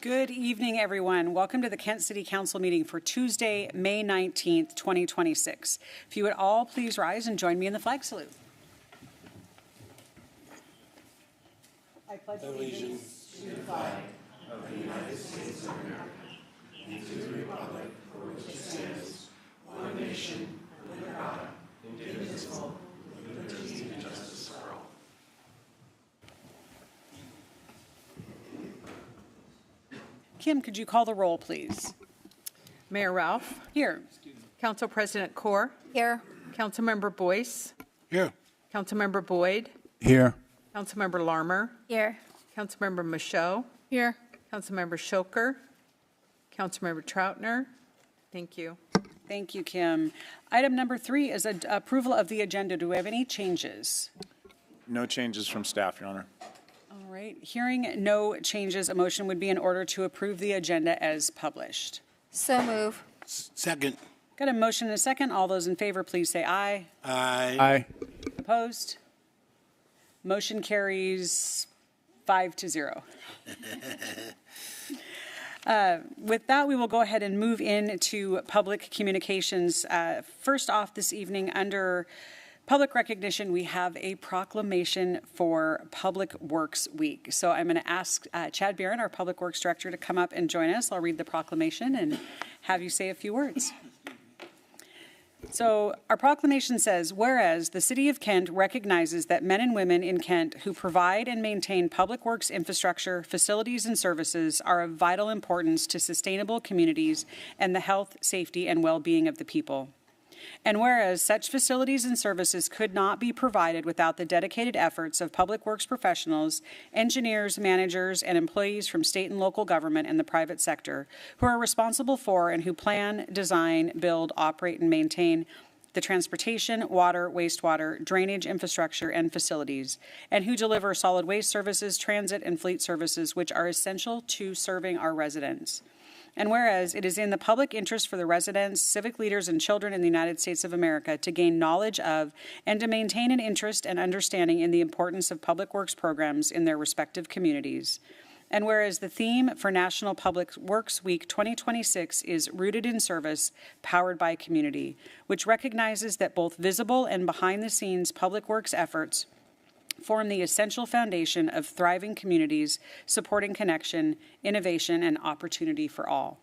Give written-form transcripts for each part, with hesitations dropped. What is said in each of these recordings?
Good evening, everyone. Welcome to the Kent City Council meeting for Tuesday, May 19th, 2026. If you would all please rise and join me in the flag salute. I pledge allegiance to the flag of the United States of America and to the republic for which it stands, one nation, under God, indivisible, with liberty and justice for all. Kim, could you call the roll, please? Mayor Ralph. Here. Council President Kaur. Here. Councilmember Boyce. Here. Councilmember Boyd. Here. Councilmember Larmer. Here. Councilmember Michaud. Here. Councilmember Shoker. Councilmember Troutner. Thank you. Thank you, Kim. Item number 3 is approval of the agenda. Do we have any changes? No changes from staff, Your Honor. All right. Hearing no changes, a motion would be in order to approve the agenda as published. So move. Second. Got a motion and a second. All those in favor, please say aye. Aye. Opposed? Motion carries 5-0. With that, we will go ahead and move into public communications. First off this evening, under public recognition, we have a proclamation for Public Works Week. So I'm going to ask Chad Barron, our Public Works Director, to come up and join us. I'll read the proclamation and have you say a few words. So our proclamation says, whereas the City of Kent recognizes that men and women in Kent who provide and maintain public works infrastructure, facilities, and services are of vital importance to sustainable communities and the health, safety, and well-being of the people. And whereas such facilities and services could not be provided without the dedicated efforts of public works professionals, engineers, managers, and employees from state and local government and the private sector who are responsible for and who plan, design, build, operate, and maintain the transportation, water, wastewater, drainage infrastructure, and facilities, and who deliver solid waste services, transit, and fleet services which are essential to serving our residents. And whereas it is in the public interest for the residents, civic leaders, and children in the United States of America to gain knowledge of and to maintain an interest and understanding in the importance of public works programs in their respective communities. And whereas the theme for National Public Works Week 2026 is Rooted in Service, Powered by Community, which recognizes that both visible and behind-the-scenes public works efforts form the essential foundation of thriving communities, supporting connection, innovation, and opportunity for all.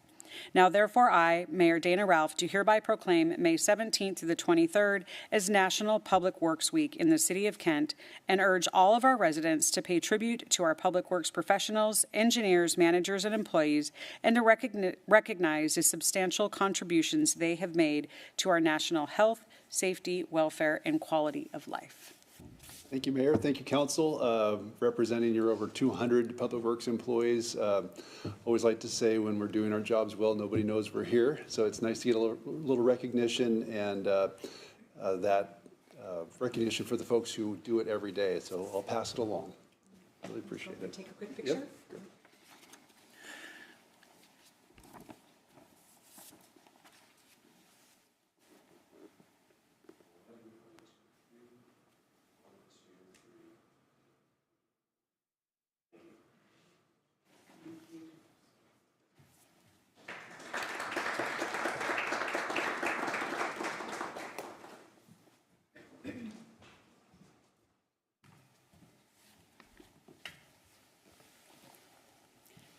Now, therefore, I, Mayor Dana Ralph, do hereby proclaim May 17th through the 23rd as National Public Works Week in the City of Kent and urge all of our residents to pay tribute to our public works professionals, engineers, managers, and employees, and to recognize the substantial contributions they have made to our national health, safety, welfare, and quality of life. Thank you, Mayor. Thank you, Council. Representing your over 200 Public Works employees. Always like to say when we're doing our jobs well, nobody knows we're here. So it's nice to get a little recognition and that recognition for the folks who do it every day. So I'll pass it along. Really appreciate it. Take a quick picture. Yep.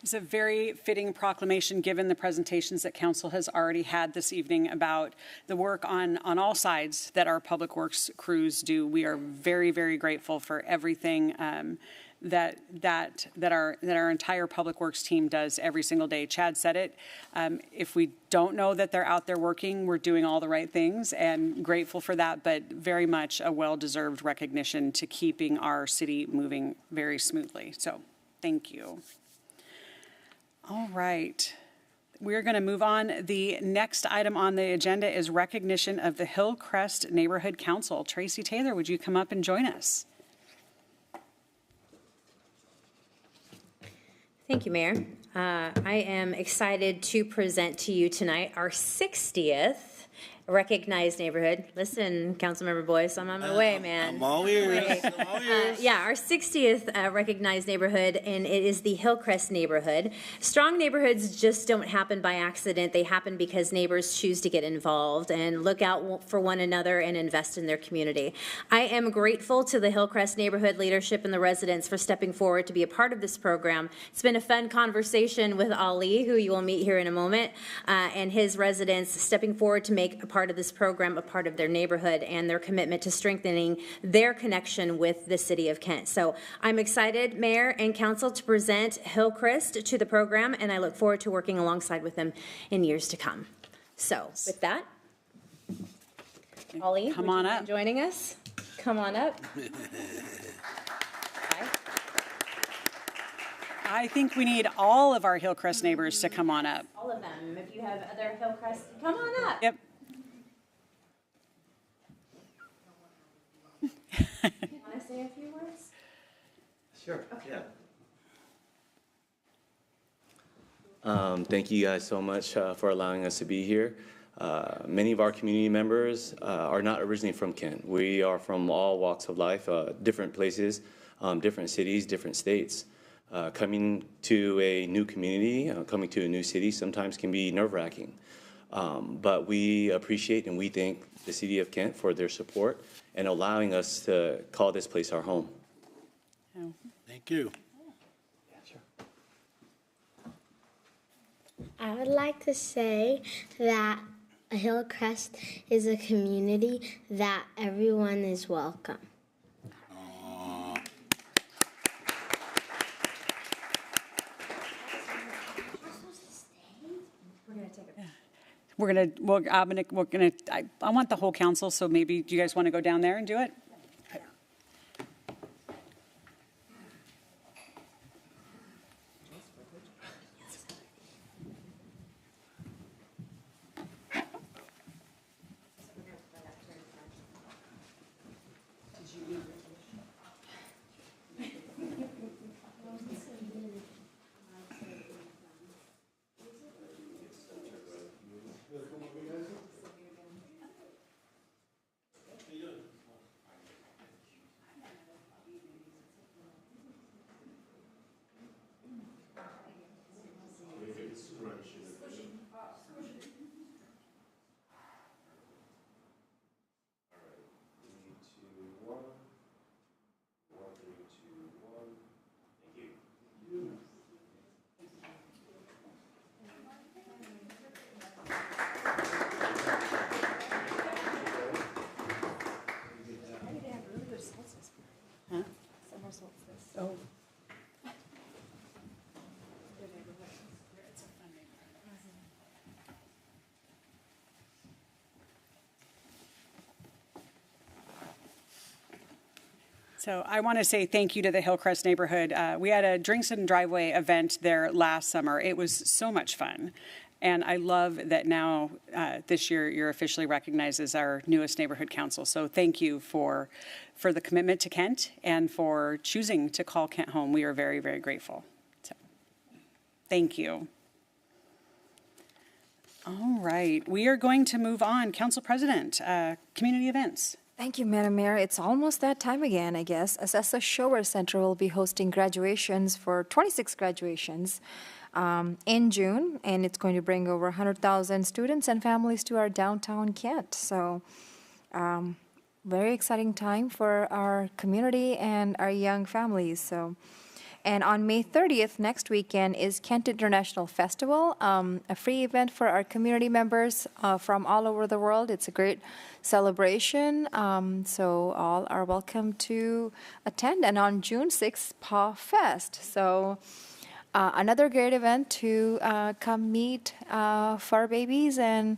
It's a very fitting proclamation given the presentations that Council has already had this evening about the work on all sides that our public works crews do. We are very, very grateful for everything that our entire public works team does every single day. Chad said it. If we don't know that they're out there working, we're doing all the right things, and grateful for that, but very much a well-deserved recognition to keeping our city moving very smoothly. So thank you. All right. We're going to move on. The next item on the agenda is recognition of the Hillcrest Neighborhood Council. Tracy Taylor, would you come up and join us? Thank you, Mayor. I am excited to present to you tonight our 60th recognized neighborhood. Listen, Councilmember Boyce, I'm on my way, man. I'm all ears. I'm all ears. Yeah, our 60th recognized neighborhood, and it is the Hillcrest neighborhood. Strong neighborhoods just don't happen by accident. They happen because neighbors choose to get involved and look out for one another and invest in their community. I am grateful to the Hillcrest neighborhood leadership and the residents for stepping forward to be a part of this program. It's been a fun conversation with Ali, who you will meet here in a moment, and his residents stepping forward to make a part of this program a part of their neighborhood and their commitment to strengthening their connection with the city of Kent. So I'm excited, Mayor and Council, to present Hillcrest to the program, and I look forward to working alongside with them in years to come. So with that, Ollie, Come would on you up. mind joining us? Come on up. Hi. I think we need all of our Hillcrest neighbors to come on up. All of them. If you have other Hillcrest, come on up. Yep. Want to say a few words? Sure, yeah. Thank you guys so much for allowing us to be here. Many of our community members are not originally from Kent. We are from all walks of life, different places, different cities, different states. Coming to a new community, coming to a new city sometimes can be nerve-wracking. But we appreciate and we thank the city of Kent for their support and allowing us to call this place our home. Thank you. I would like to say that Hillcrest is a community that everyone is welcome. I want the whole council, so maybe, do you guys want to go down there and do it? So I want to say thank you to the Hillcrest neighborhood. We had a Drinks and Driveway event there last summer. It was so much fun. And I love that now, this year, you're officially recognized as our newest neighborhood council. So thank you for the commitment to Kent and for choosing to call Kent home. We are very, very grateful. So, thank you. All right, we are going to move on. Council President, community events. Thank you, Madam Mayor. It's almost that time again, I guess. Assessor Shower Center will be hosting graduations for 26 graduations in June, and it's going to bring over 100,000 students and families to our downtown Kent. So very exciting time for our community and our young families. And on May 30th, next weekend, is Kent International Festival, a free event for our community members from all over the world. It's a great celebration, so all are welcome to attend. And on June 6th, Paw Fest. So another great event to come meet fur babies and,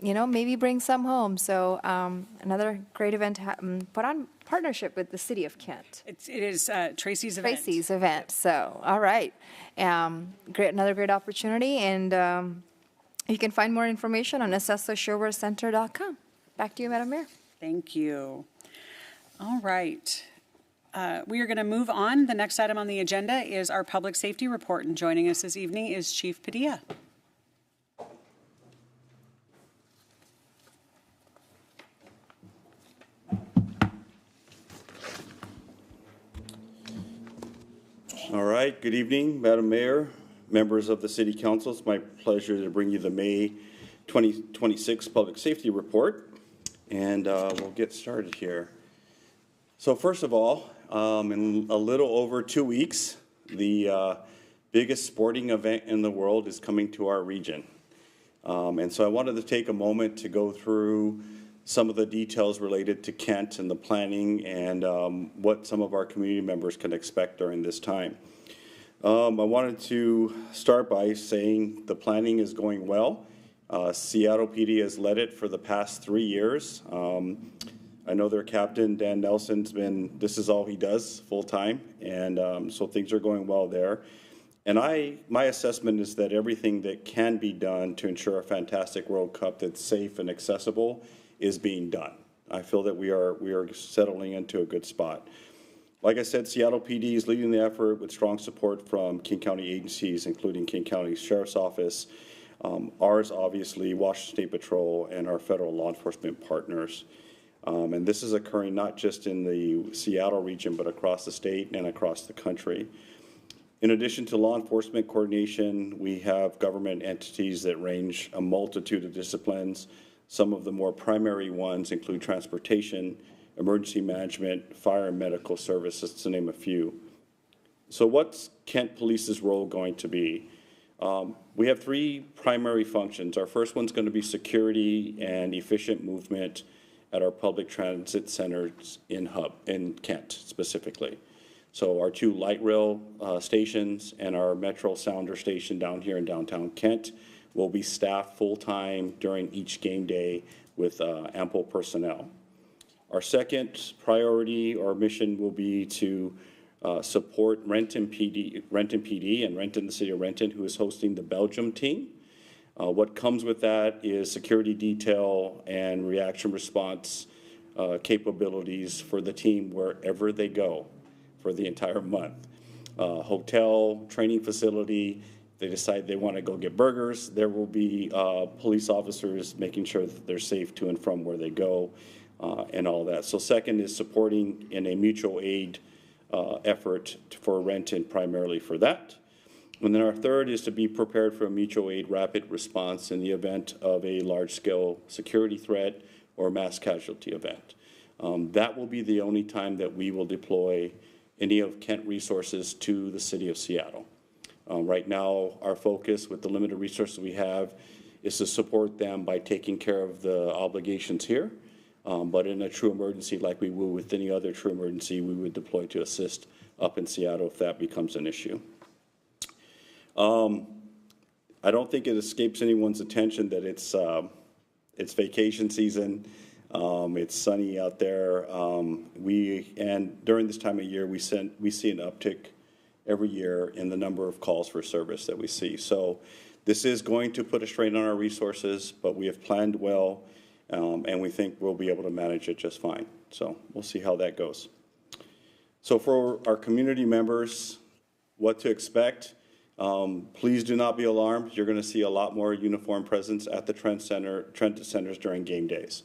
maybe bring some home. So another great event put on partnership with the City of Kent. It is Tracy's event. Tracy's event. So, all right. Another great opportunity. And you can find more information on assessorshowercenter.com. Back to you, Madam Mayor. Thank you. All right. We are going to move on. The next item on the agenda is our public safety report. And joining us this evening is Chief Padilla. All right, good evening, Madam Mayor, members of the City Council. It's my pleasure to bring you the May 2026 Public Safety Report, and we'll get started here. So first of all, in a little over 2 weeks, the biggest sporting event in the world is coming to our region. And so I wanted to take a moment to go through some of the details related to Kent and the planning and what some of our community members can expect during this time. I wanted to start by saying the planning is going well. Seattle PD has led it for the past 3 years. I know their captain, Dan Nelson's this is all he does full time, and so things are going well there. And my assessment is that everything that can be done to ensure a fantastic World Cup that's safe and accessible is being done. I feel that we are settling into a good spot. Like I said, Seattle PD is leading the effort with strong support from King County agencies, including King County Sheriff's Office, ours obviously, Washington State Patrol, and our federal law enforcement partners. And this is occurring not just in the Seattle region, but across the state and across the country. In addition to law enforcement coordination, we have government entities that range a multitude of disciplines. Some of the more primary ones include transportation, emergency management, fire and medical services, to name a few. So what's Kent Police's role going to be? We have 3 primary functions. Our first one's going to be security and efficient movement at our public transit centers in Kent specifically. So our 2 light rail stations and our Metro Sounder station down here in downtown Kent will be staffed full-time during each game day with ample personnel. Our second priority or mission will be to support Renton PD and Renton, the city of Renton, who is hosting the Belgium team. What comes with that is security detail and reaction response capabilities for the team wherever they go for the entire month. Hotel, training facility, they decide they want to go get burgers, there will be police officers making sure that they're safe to and from where they go and all that. So second is supporting in a mutual aid effort for Renton primarily for that. And then our third is to be prepared for a mutual aid rapid response in the event of a large-scale security threat or mass casualty event. That will be the only time that we will deploy any of Kent resources to the city of Seattle. Right now, our focus with the limited resources we have is to support them by taking care of the obligations here. But in a true emergency, like we would with any other true emergency, we would deploy to assist up in Seattle if that becomes an issue. I don't think it escapes anyone's attention that it's vacation season. It's sunny out there. And during this time of year, we see an uptick every year in the number of calls for service that we see. So this is going to put a strain on our resources, but we have planned well, and we think we'll be able to manage it just fine. So we'll see how that goes. So for our community members, what to expect? Please do not be alarmed. You're going to see a lot more uniform presence at the transit centers during game days.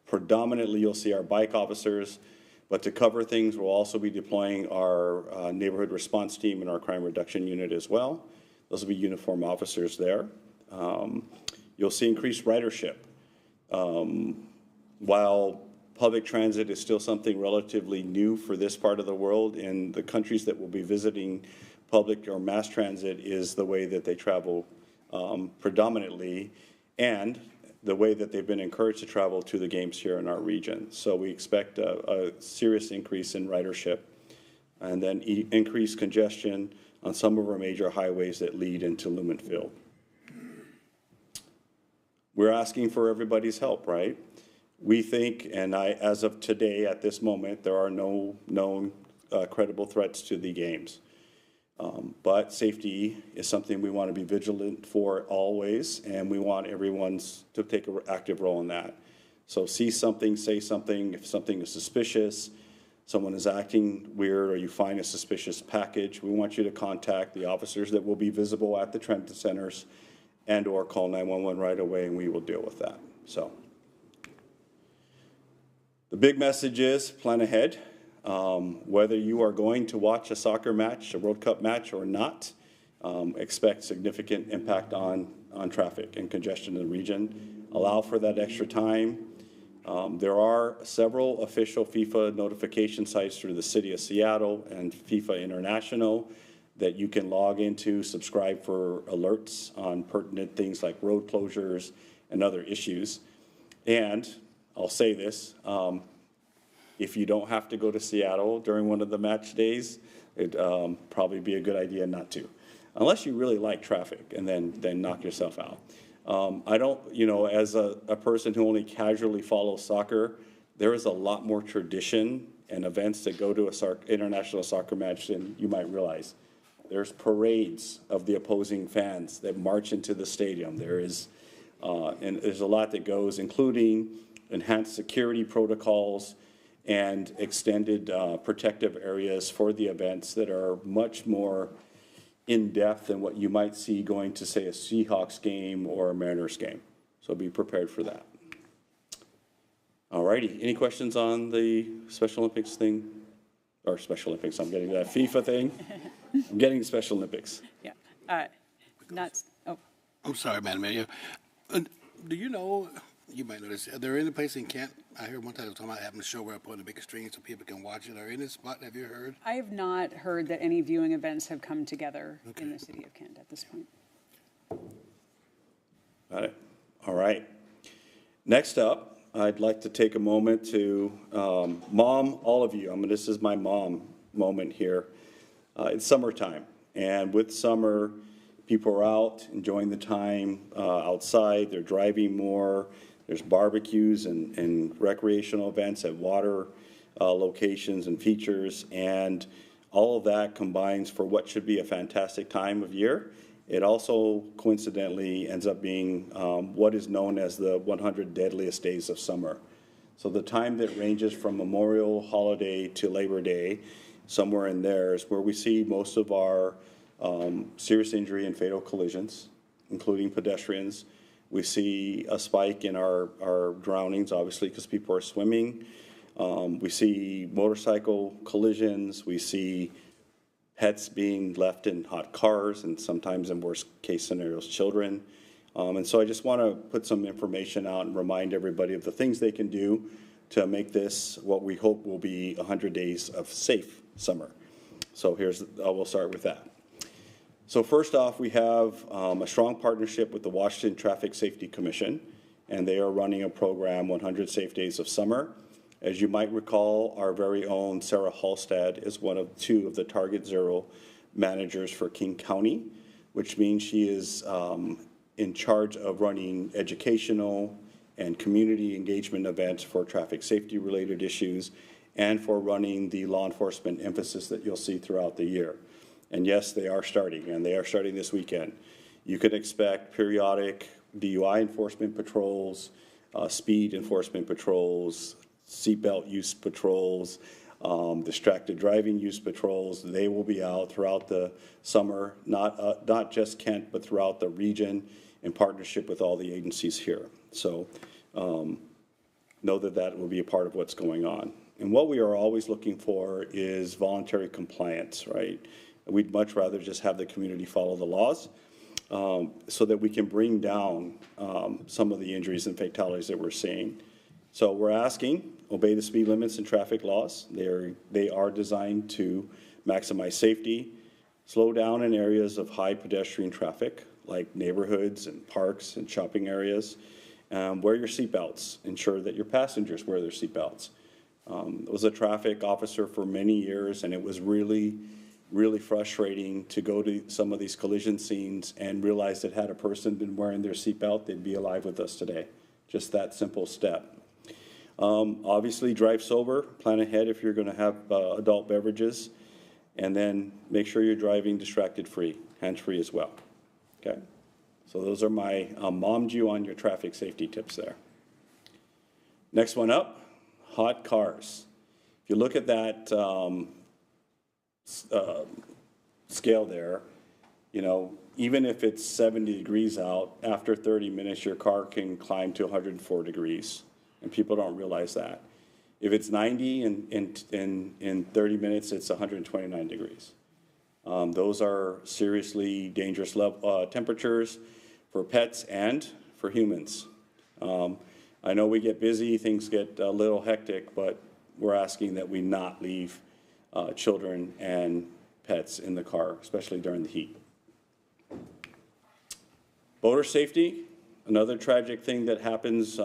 Predominantly, you'll see our bike officers, but to cover things, we'll also be deploying our neighborhood response team and our crime reduction unit as well. Those will be uniform officers there. You'll see increased ridership. While public transit is still something relatively new for this part of the world, in the countries that we'll be visiting, public or mass transit is the way that they travel predominantly, and the way that they've been encouraged to travel to the games here in our region. So we expect a serious increase in ridership and then increased congestion on some of our major highways that lead into Lumen Field. We're asking for everybody's help, right? We think, and as of today, at this moment, there are no known credible threats to the games. But safety is something we want to be vigilant for always, and we want everyone to take an active role in that. So see something, say something. If something is suspicious, someone is acting weird, or you find a suspicious package, we want you to contact the officers that will be visible at the transit centers and or call 911 right away, and we will deal with that. So the big message is plan ahead. Whether you are going to watch a soccer match, a World Cup match or not, expect significant impact on traffic and congestion in the region. Allow for that extra time. There are several official FIFA notification sites through the City of Seattle and FIFA International that you can log into, subscribe for alerts on pertinent things like road closures and other issues. And I'll say this, if you don't have to go to Seattle during one of the match days, it'd probably be a good idea not to, unless you really like traffic, and then knock yourself out. I don't, as a person who only casually follows soccer, there is a lot more tradition and events that go to a international soccer match than you might realize. There's parades of the opposing fans that march into the stadium. There is, and there's a lot that goes, including enhanced security protocols and extended protective areas for the events that are much more in-depth than what you might see going to, say, a Seahawks game or a Mariners game. So be prepared for that. All righty. Any questions on the Special Olympics thing? Or Special Olympics, I'm getting that FIFA thing. I'm getting the Special Olympics. Yeah. I'm sorry, Madam Mayor. Do you know, you might know this, are there any place in Kent, I heard one time they were talking about having a show where I put on a big screen so people can watch it. Are any spot, have you heard? I have not heard that any viewing events have come together in the city of Kent at this point. Got it. All right. Next up, I'd like to take a moment to mom all of you. This is my mom moment here. It's summertime, and with summer, people are out enjoying the time outside. They're driving more. There's barbecues and recreational events at water locations and features, and all of that combines for what should be a fantastic time of year. It also coincidentally ends up being what is known as the 100 deadliest days of summer. So the time that ranges from Memorial holiday to Labor Day, somewhere in there, is where we see most of our serious injury and fatal collisions, including pedestrians. We see a spike in our drownings, obviously, because people are swimming. We see motorcycle collisions. We see pets being left in hot cars, and sometimes in worst case scenarios, children. And so I just want to put some information out and remind everybody of the things they can do to make this what we hope will be 100 days of safe summer. So we'll start with that. So first off, we have a strong partnership with the Washington Traffic Safety Commission, and they are running a program, 100 Safe Days of Summer. As you might recall, our very own Sarah Halstad is one of two of the Target Zero managers for King County, which means she is in charge of running educational and community engagement events for traffic safety related issues and for running the law enforcement emphasis that you'll see throughout the year. And yes, they are starting, and they are starting this weekend. You can expect periodic DUI enforcement patrols, speed enforcement patrols, seatbelt use patrols, distracted driving use patrols. They will be out throughout the summer, not just Kent, but throughout the region in partnership with all the agencies here. So know that will be a part of what's going on. And what we are always looking for is voluntary compliance, right? We'd much rather just have the community follow the laws so that we can bring down some of the injuries and fatalities that we're seeing. So we're asking, obey the speed limits and traffic laws. They are designed to maximize safety, slow down in areas of high pedestrian traffic, like neighborhoods and parks and shopping areas. Wear your seatbelts. Ensure that your passengers wear their seatbelts. I was a traffic officer for many years, and it was really frustrating to go to some of these collision scenes and realize that had a person been wearing their seatbelt, they'd be alive with us today. Just that simple step. Obviously, drive sober. Plan ahead if you're going to have adult beverages. And then make sure you're driving distracted-free, hands-free as well. Okay? So those are my mommed you on your traffic safety tips there. Next one up, hot cars. If you look at that scale there, even if it's 70 degrees out, after 30 minutes, your car can climb to 104 degrees. And people don't realize that. If it's 90 in 30 minutes, it's 129 degrees. Those are seriously dangerous temperatures for pets and for humans. I know we get busy, things get a little hectic, but we're asking that we not leave children and pets in the car, especially during the heat. Boater safety, another tragic thing that happens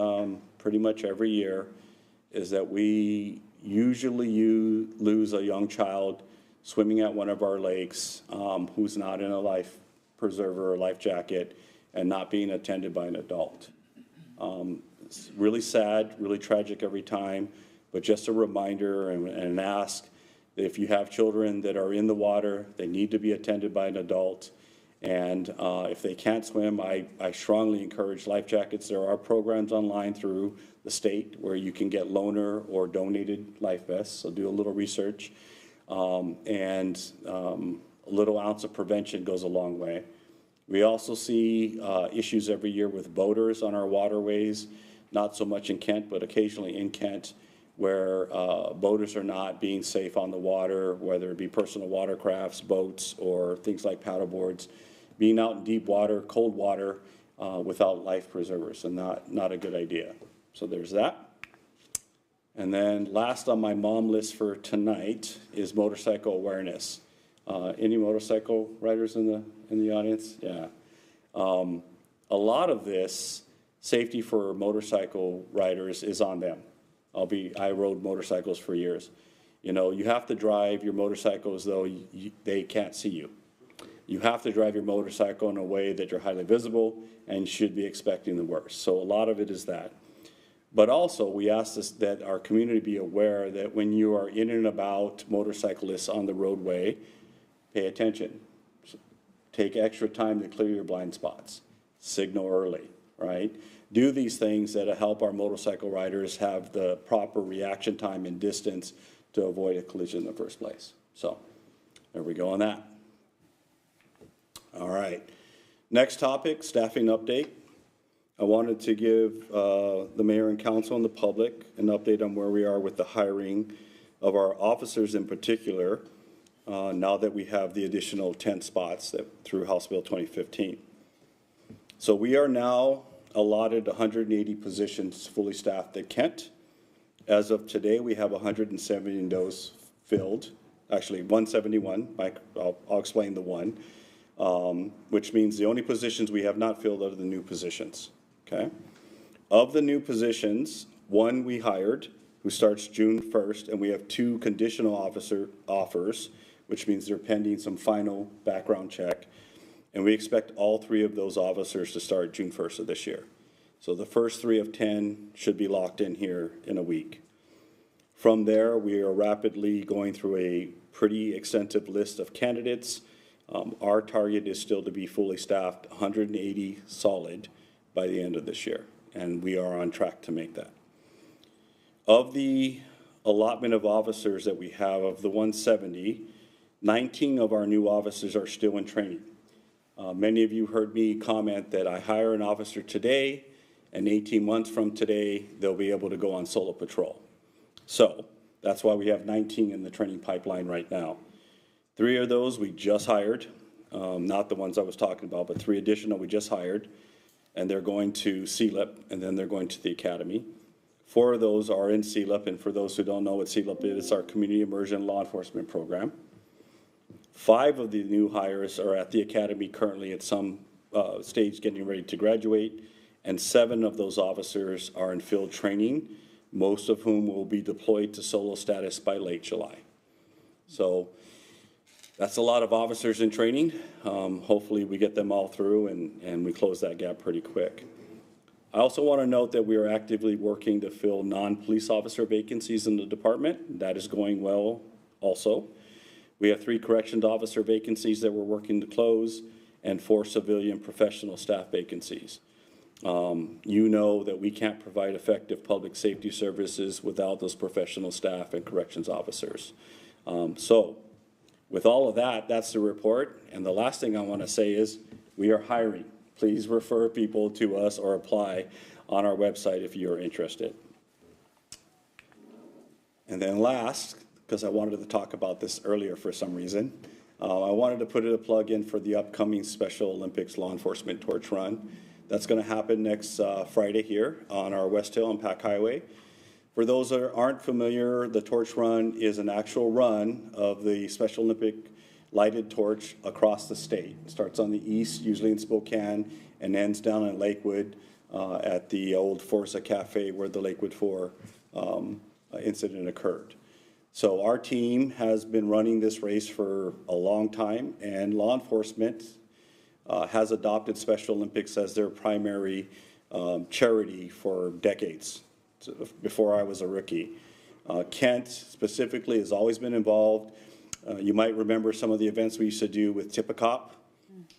pretty much every year is that we usually lose a young child swimming at one of our lakes who's not in a life preserver or life jacket and not being attended by an adult. It's really sad, really tragic every time, but just a reminder and an ask that if you have children that are in the water, they need to be attended by an adult. And if they can't swim, I strongly encourage life jackets. There are programs online through the state where you can get loaner or donated life vests, so do a little research. A little ounce of prevention goes a long way. We also see issues every year with boaters on our waterways, not so much in Kent, but occasionally in Kent, where boaters are not being safe on the water, whether it be personal watercrafts, boats, or things like paddleboards, being out in deep water, cold water, without life preservers, and not a good idea. So there's that. And then last on my mom list for tonight is motorcycle awareness. Any motorcycle riders in the audience? Yeah. A lot of this safety for motorcycle riders is on them. I rode motorcycles for years. You know, you have to drive your motorcycle as though they can't see you. You have to drive your motorcycle in a way that you're highly visible and should be expecting the worst. So a lot of it is that. But also, we ask that our community be aware that when you are in and about motorcyclists on the roadway, pay attention. Take extra time to clear your blind spots. Signal early, right? Do these things that help our motorcycle riders have the proper reaction time and distance to avoid a collision in the first place. So there we go on that. All right. Next topic, staffing update. I wanted to give the mayor and council and the public an update on where we are with the hiring of our officers in particular, now that we have the additional 10 spots through House Bill 2015. So we are now allotted 180 positions fully staffed at Kent. As of today, we have 170 of those filled. Actually, 171. I'll explain the one, which means the only positions we have not filled are the new positions. Okay. Of the new positions, one we hired, who starts June 1st, and we have 2 conditional officer offers, which means they're pending some final background check. And we expect all 3 of those officers to start June 1st of this year. So the first 3 of 10 should be locked in here in a week. From there, we are rapidly going through a pretty extensive list of candidates. Our target is still to be fully staffed, 180 solid by the end of this year, and we are on track to make that. Of the allotment of officers that we have, of the 170, 19 of our new officers are still in training. Many of you heard me comment that I hire an officer today, and 18 months from today, they'll be able to go on solo patrol. So that's why we have 19 in the training pipeline right now. 3 of those we just hired, not the ones I was talking about, but 3 additional we just hired, and they're going to CLIP, and then they're going to the academy. 4 of those are in CLIP, and for those who don't know what CLIP is, it's our Community Immersion Law Enforcement Program. 5 of the new hires are at the academy currently at some stage getting ready to graduate, and 7 of those officers are in field training, most of whom will be deployed to solo status by late July. So that's a lot of officers in training. Hopefully we get them all through and we close that gap pretty quick. I also want to note that we are actively working to fill non-police officer vacancies in the department. That is going well also. We have 3 corrections officer vacancies that we're working to close and 4 civilian professional staff vacancies. You know that we can't provide effective public safety services without those professional staff and corrections officers. So with all of that, that's the report. And the last thing I want to say is we are hiring. Please refer people to us or apply on our website if you're interested. And then last, because I wanted to talk about this earlier for some reason, I wanted to put a plug in for the upcoming Special Olympics Law Enforcement Torch Run. That's going to happen next Friday here on our West Hill and Pack Highway. For those that aren't familiar, the Torch Run is an actual run of the Special Olympic lighted torch across the state. It starts on the east, usually in Spokane, and ends down in Lakewood at the old Forza Cafe where the Lakewood 4 incident occurred. So our team has been running this race for a long time, and law enforcement has adopted Special Olympics as their primary charity for decades, before I was a rookie. Kent specifically has always been involved. You might remember some of the events we used to do with Tippecop.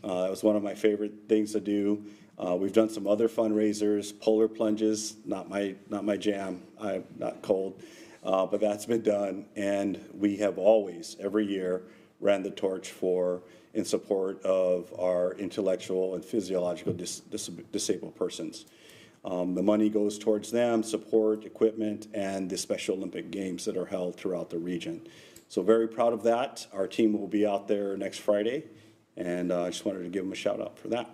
It was one of my favorite things to do. We've done some other fundraisers, polar plunges, not my jam. I'm not cold, but that's been done. And we have always, every year, ran the torch in support of our intellectual and physiological disabled persons. The money goes towards them, support, equipment, and the Special Olympic Games that are held throughout the region. So very proud of that. Our team will be out there next Friday, and I just wanted to give them a shout out for that.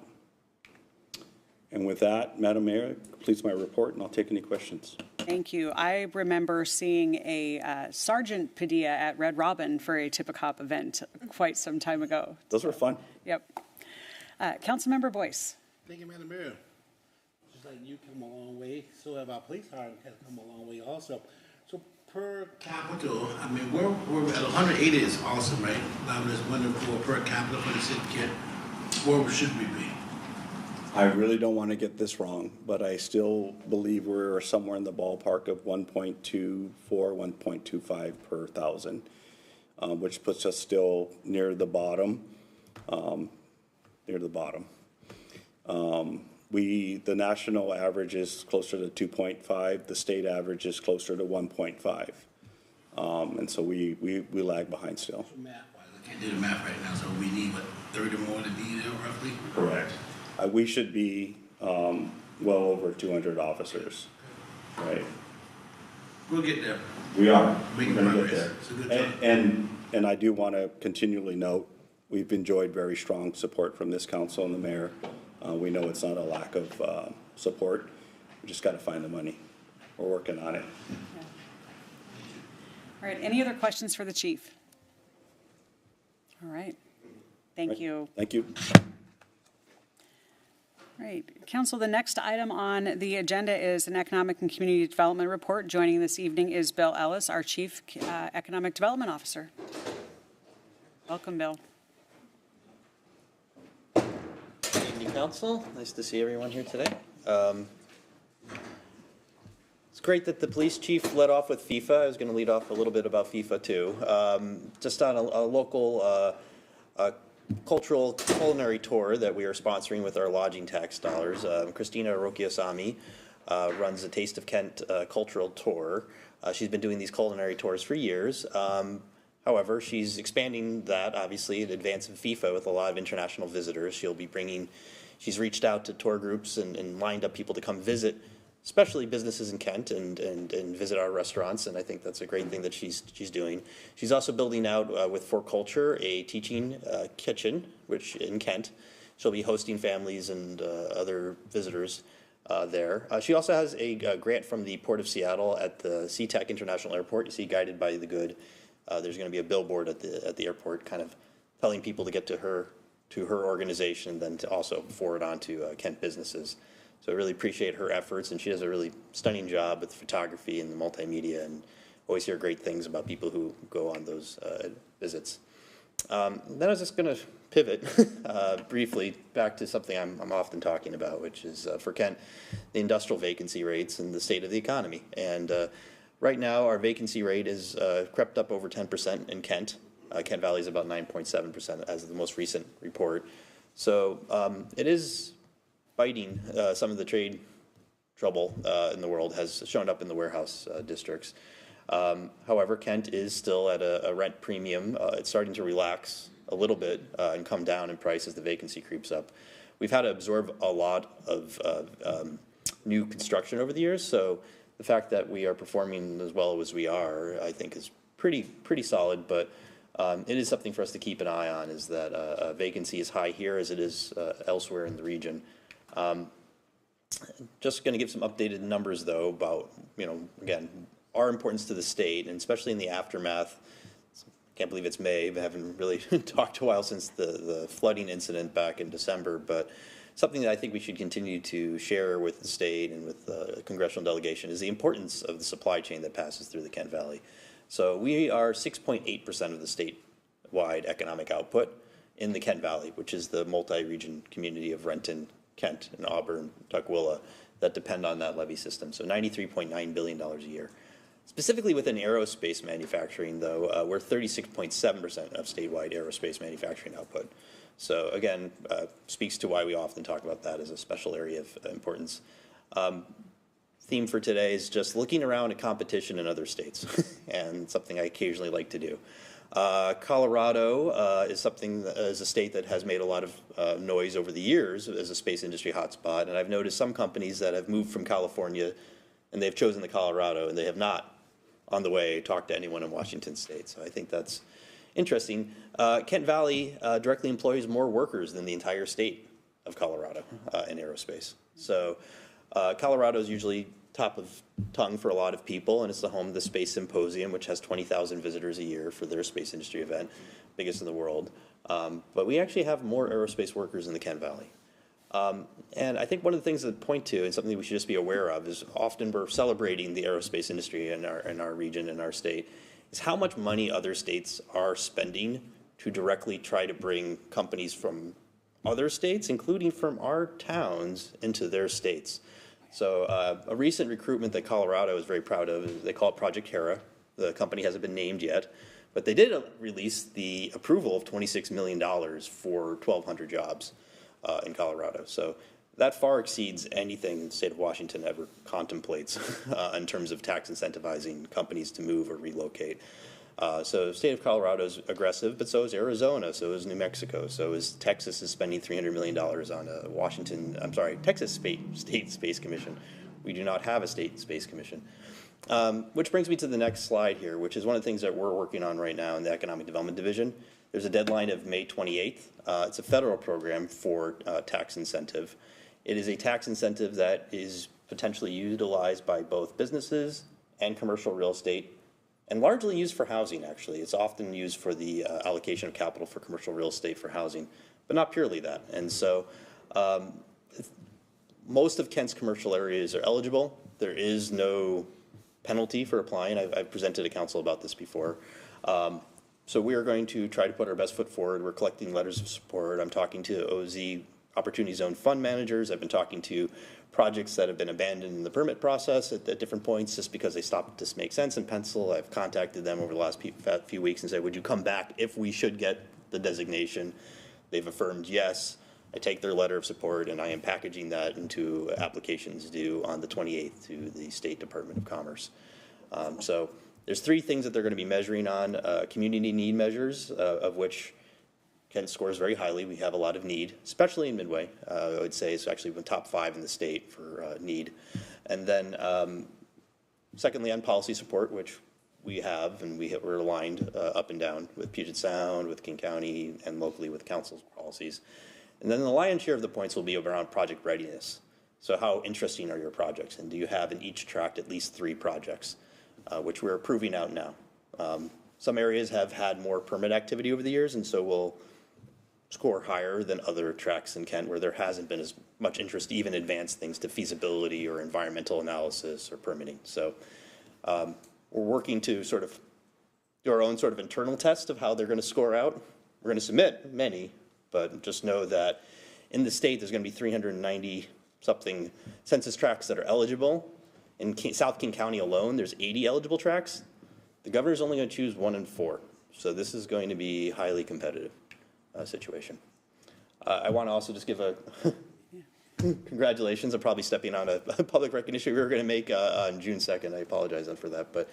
And with that, Madam Mayor, completes my report, and I'll take any questions. Thank you. I remember seeing a Sergeant Padilla at Red Robin for a Tippecop event quite some time ago. Those were fun. Yep. Councilmember Boyce. Thank you, Madam Mayor. Just like you come a long way, so have our police department has come a long way also. So per capita, I mean, we're at 180 is awesome, right? I'm just wondering for per capita for the city of Kent, where should we be? I really don't want to get this wrong, but I still believe we're somewhere in the ballpark of 1.24, 1.25 per thousand, which puts us still near the bottom. The national average is closer to 2.5. The state average is closer to 1.5. And so we lag behind still. So math-wise, I can't do the math right now, so we need, what, 30 more to be there roughly? Correct. We should be well over 200 officers, right? We'll get there. We are. Making We're gonna progress. get there. It's a good time. And I do want to continually note, we've enjoyed very strong support from this council and the mayor. We know it's not a lack of support. We just got to find the money. We're working on it. Yeah. All right. Any other questions for the chief? All right. Thank you. Thank you. All right. Council, the next item on the agenda is an Economic and Community Development Report. Joining this evening is Bill Ellis, our Chief Economic Development Officer. Welcome, Bill. Good evening, Council. Nice to see everyone here today. It's great that the police chief led off with FIFA. I was going to lead off a little bit about FIFA too. Just on a local cultural culinary tour that we are sponsoring with our lodging tax dollars. Christina Rokiasami runs the Taste of Kent cultural tour. She's been doing these culinary tours for years. However, she's expanding that, obviously, in advance of FIFA with a lot of international visitors. She's reached out to tour groups and lined up people to come visit, especially businesses in Kent, and visit our restaurants, and I think that's a great thing that she's doing. She's also building out with For Culture a teaching kitchen, which in Kent. She'll be hosting families and other visitors there. She also has a grant from the Port of Seattle at the SeaTac International Airport. You see Guided by the Good. There's going to be a billboard at the airport kind of telling people to get to her organization and then to also forward on to Kent businesses. So I really appreciate her efforts, and she does a really stunning job with photography and the multimedia, and always hear great things about people who go on those visits. Then I was just going to pivot briefly back to something I'm often talking about, which is for Kent, the industrial vacancy rates and the state of the economy. And right now, our vacancy rate is crept up over 10% in Kent. Kent Valley is about 9.7% as of the most recent report. So it is biting. Some of the trade trouble in the world has shown up in the warehouse districts. However, Kent is still at a rent premium. It's starting to relax a little bit and come down in price as the vacancy creeps up. We've had to absorb a lot of new construction over the years, so the fact that we are performing as well as we are, I think, is pretty solid. But it is something for us to keep an eye on, is that vacancy is high here as it is elsewhere in the region. Just going to give some updated numbers, though, about, again, our importance to the state, and especially in the aftermath. Can't believe it's May. We haven't really talked a while since the flooding incident back in December, but something that I think we should continue to share with the state and with the congressional delegation is the importance of the supply chain that passes through the Kent Valley. So we are 6.8% of the statewide economic output in the Kent Valley, which is the multi-region community of Renton, Kent, and Auburn, Tukwila, that depend on that levee system. So $93.9 billion a year. Specifically within aerospace manufacturing, though, we're 36.7% of statewide aerospace manufacturing output. So again, speaks to why we often talk about that as a special area of importance. Theme for today is just looking around at competition in other states, and something I occasionally like to do. Colorado is a state that has made a lot of noise over the years as a space industry hotspot, and I've noticed some companies that have moved from California and they've chosen the Colorado, and they have not on the way talked to anyone in Washington state. So I think that's interesting. Kent Valley directly employs more workers than the entire state of Colorado in aerospace. So Colorado is usually top of tongue for a lot of people, and it's the home of the Space Symposium, which has 20,000 visitors a year for their space industry event, biggest in the world. But we actually have more aerospace workers in the Kent Valley. And I think one of the things that point to, and something we should just be aware of, is often we're celebrating the aerospace industry in our region, in our state, is how much money other states are spending to directly try to bring companies from other states, including from our towns, into their states. So a recent recruitment that Colorado is very proud of, is they call it Project Hera. The company hasn't been named yet, but they did release the approval of $26 million for 1,200 jobs in Colorado. So that far exceeds anything the state of Washington ever contemplates in terms of tax incentivizing companies to move or relocate. So the state of Colorado is aggressive, but so is Arizona, so is New Mexico, so is Texas is spending $300 million on a Texas State Space Commission. We do not have a state space commission. Which brings me to the next slide here, which is one of the things that we're working on right now in the Economic Development Division. There's a deadline of May 28th. It's a federal program for tax incentive. It is a tax incentive that is potentially utilized by both businesses and commercial real estate, and largely used for housing, actually. It's often used for the allocation of capital for commercial real estate for housing, but not purely that. And so most of Kent's commercial areas are eligible. There is no penalty for applying. I've presented to council about this before. So we are going to try to put our best foot forward. We're collecting letters of support. I'm talking to OZ Opportunity Zone fund managers. I've been talking to projects that have been abandoned in the permit process at different points just because they stopped to make sense in pencil. I've contacted them over the last few weeks and said, would you come back if we should get the designation? They've affirmed yes. I take their letter of support and I am packaging that into applications due on the 28th to the State Department of Commerce. So there's three things that they're going to be measuring on, community need measures, of which Kent scores very highly. We have a lot of need, especially in Midway. I would say it's actually the top 5 in the state for need. And then secondly, on policy support, which we have, and we're aligned up and down with Puget Sound, with King County, and locally with council's policies. And then the lion's share of the points will be around project readiness. So how interesting are your projects? And do you have in each tract at least 3 projects, which we're approving out now? Some areas have had more permit activity over the years, and so we'll score higher than other tracts in Kent where there hasn't been as much interest to even advance things to feasibility or environmental analysis or permitting. So we're working to sort of do our own sort of internal test of how they're going to score out. We're going to submit many, but just know that in the state there's going to be 390-something census tracts that are eligible. In South King County alone, there's 80 eligible tracts. The governor's only going to choose 1 in 4. So this is going to be highly competitive situation. I want to also just give a congratulations. I'm probably stepping on a public recognition we were going to make on June 2nd. I apologize for that. But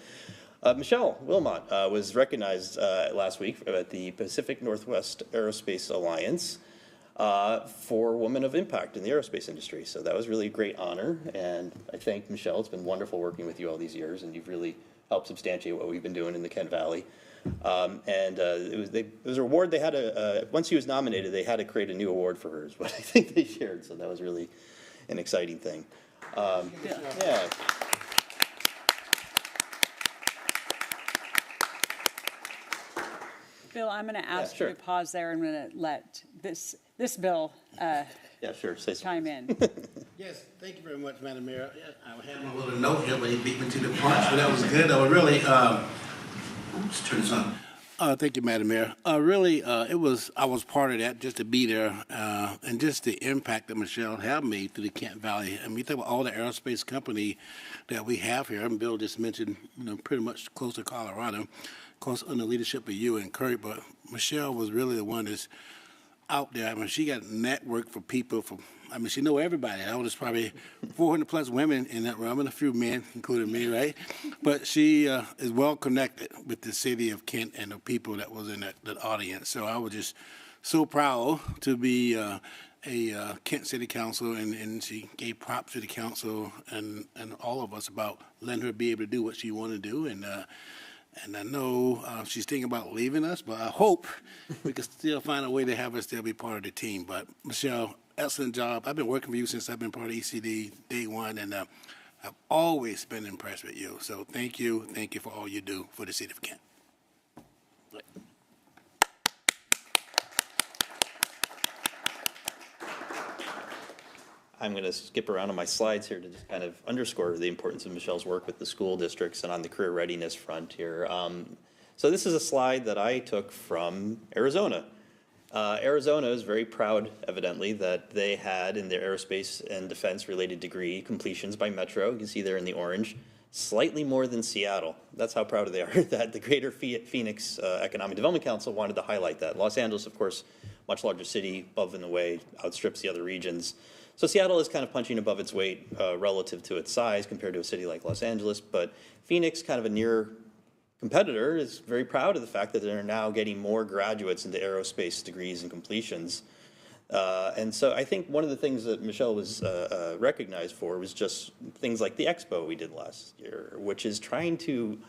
Michelle Wilmot was recognized last week at the Pacific Northwest Aerospace Alliance for women of impact in the aerospace industry. So that was really a great honor, and I thank Michelle. It's been wonderful working with you all these years, and you've really helped substantiate what we've been doing in the Kent Valley. It was an award they had once she was nominated, they had to create a new award for her, is what I think they shared. So that was really an exciting thing. Yeah. Bill, I'm going to ask sure. you to pause there. I'm going to let this Bill Yeah, sure. Say chime in. Yes, thank you very much, Madam Mayor. Yeah, I had my little note here, but he beat me to the punch, but that was good. That was really, let's turn this on. Thank you, Madam Mayor. I was part of that, just to be there, and just the impact that Michelle have made to the Kent Valley. I mean, you think about all the aerospace company that we have here, and Bill just mentioned, pretty much close to Colorado, of course, under the leadership of you and Kurt, but Michelle was really the one that's out there. I mean, she got networked for people she know everybody. I was probably 400 plus women in that room and a few men, including me, right? But she is well connected with the city of Kent and the people that was in that audience. So I was just so proud to be a Kent City Council, and she gave props to the council and all of us about letting her be able to do what she wanted to do. And I know she's thinking about leaving us, but I hope we can still find a way to have her still be part of the team. But Michelle, excellent job. I've been working for you since I've been part of ECD day one, and I've always been impressed with you. So thank you for all you do for the city of Kent. I'm going to skip around on my slides here to just kind of underscore the importance of Michelle's work with the school districts and on the career readiness front here. So this is a slide that I took from Arizona. Arizona is very proud, evidently, that they had in their aerospace and defense related degree completions by Metro. You can see there in the orange, slightly more than Seattle. That's how proud they are that the Greater Phoenix Economic Development Council wanted to highlight that. Los Angeles, of course, much larger city, above and away, outstrips the other regions. So Seattle is kind of punching above its weight relative to its size compared to a city like Los Angeles, but Phoenix, kind of a near competitor, is very proud of the fact that they're now getting more graduates into aerospace degrees and completions. And so I think one of the things that Michelle was recognized for was just things like the expo we did last year, which is trying to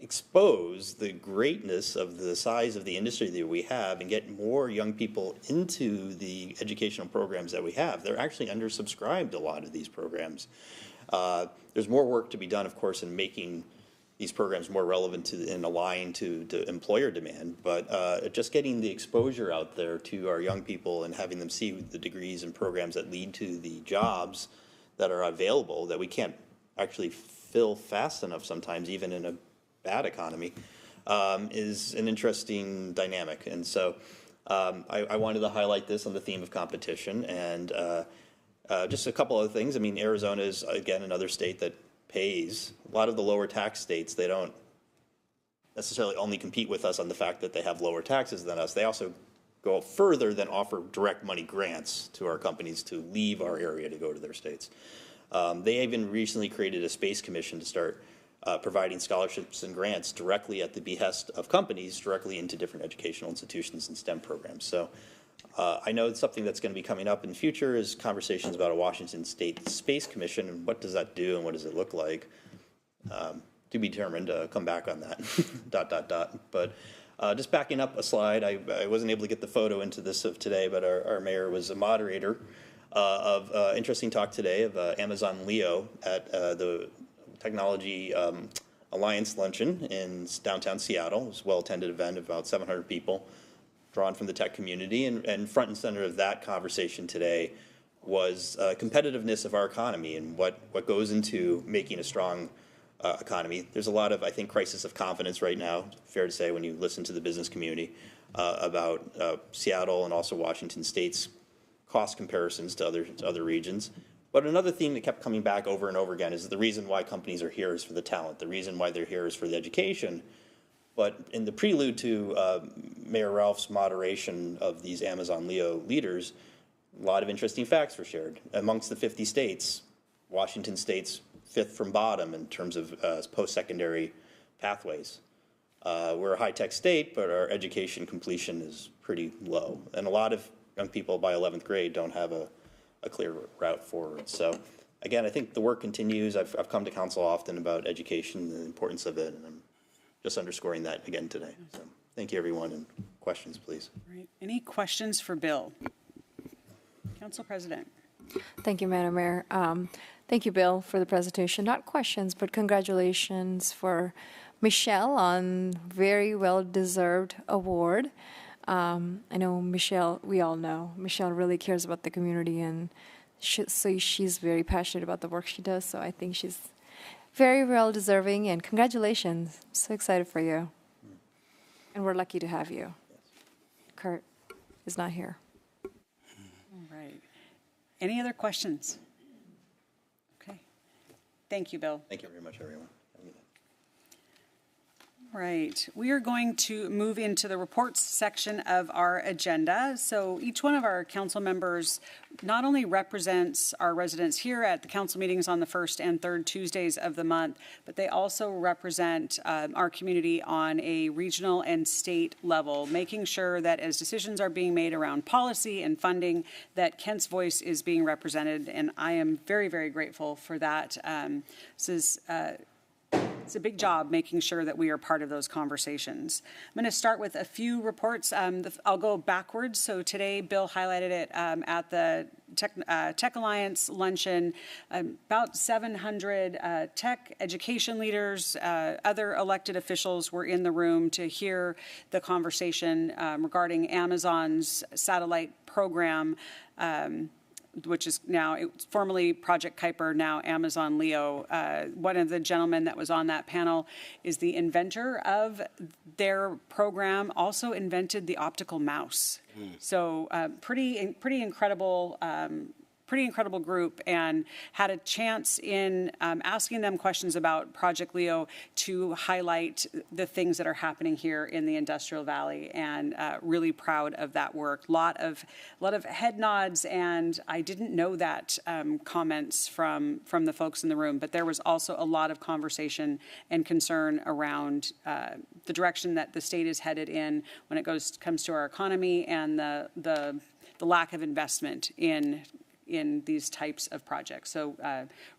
expose the greatness of the size of the industry that we have and get more young people into the educational programs that we have. They're actually undersubscribed, a lot of these programs. There's more work to be done, of course, in making these programs more relevant to and aligned to employer demand, but just getting the exposure out there to our young people and having them see the degrees and programs that lead to the jobs that are available that we can't actually fill fast enough sometimes, even in a bad economy, is an interesting dynamic. And so I wanted to highlight this on the theme of competition. And just a couple other things. I mean, Arizona is, again, another state that pays. A lot of the lower tax states, they don't necessarily only compete with us on the fact that they have lower taxes than us. They also go further than offer direct money grants to our companies to leave our area to go to their states. They even recently created a space commission to start providing scholarships and grants directly at the behest of companies directly into different educational institutions and STEM programs. So I know it's something that's going to be coming up in the future is conversations about a Washington State Space Commission and what does that do and what does it look like. To be determined, come back on that, But just backing up a slide, I wasn't able to get the photo into this of today, but our mayor was a moderator of interesting talk today of Amazon Leo at the Technology Alliance Luncheon in downtown Seattle. It was a well-attended event of about 700 people drawn from the tech community. And front and center of that conversation today was competitiveness of our economy and what goes into making a strong economy. There's a lot of, I think, crisis of confidence right now, fair to say, when you listen to the business community about Seattle and also Washington State's cost comparisons to other regions. But another theme that kept coming back over and over again is the reason why companies are here is for the talent. The reason why they're here is for the education. But in the prelude to Mayor Ralph's moderation of these Amazon Leo leaders, a lot of interesting facts were shared. Amongst the 50 states, Washington State's fifth from bottom in terms of post-secondary pathways. We're a high-tech state, but our education completion is pretty low. And a lot of young people by 11th grade don't have a clear route forward. So again, I think the work continues. I've come to council often about education and the importance of it, and I'm just underscoring that again today. So thank you, everyone, and questions, please. All right. Any questions for Bill? Council President. Thank you, Madam Mayor. Thank you, Bill, for the presentation. Not questions, but congratulations for Michelle on very well-deserved award. I know Michelle, we all know, Michelle really cares about the community, and so she's very passionate about the work she does, so I think she's very well-deserving, and congratulations. I'm so excited for you. And we're lucky to have you. Kurt is not here. All right. Any other questions? Okay. Thank you, Bill. Thank you very much, everyone. Right. We are going to move into the reports section of our agenda. So each one of our council members not only represents our residents here at the council meetings on the first and third Tuesdays of the month, but they also represent our community on a regional and state level, making sure that as decisions are being made around policy and funding, that Kent's voice is being represented. And I am very, very grateful for that. It's a big job making sure that we are part of those conversations. I'm going to start with a few reports. I'll go backwards. So today, Bill highlighted it at the Tech Alliance luncheon. About 700 tech education leaders, other elected officials were in the room to hear the conversation regarding Amazon's satellite program, which is now formerly Project Kuiper, now Amazon Leo. One of the gentlemen that was on that panel is the inventor of their program, also invented the optical mouse. So pretty incredible. Pretty incredible group, and had a chance in asking them questions about Project Leo to highlight the things that are happening here in the Industrial Valley, and really proud of that work. A lot of head nods, and I didn't know that comments from the folks in the room, but there was also a lot of conversation and concern around the direction that the state is headed in when it comes to our economy and the lack of investment in these types of projects. So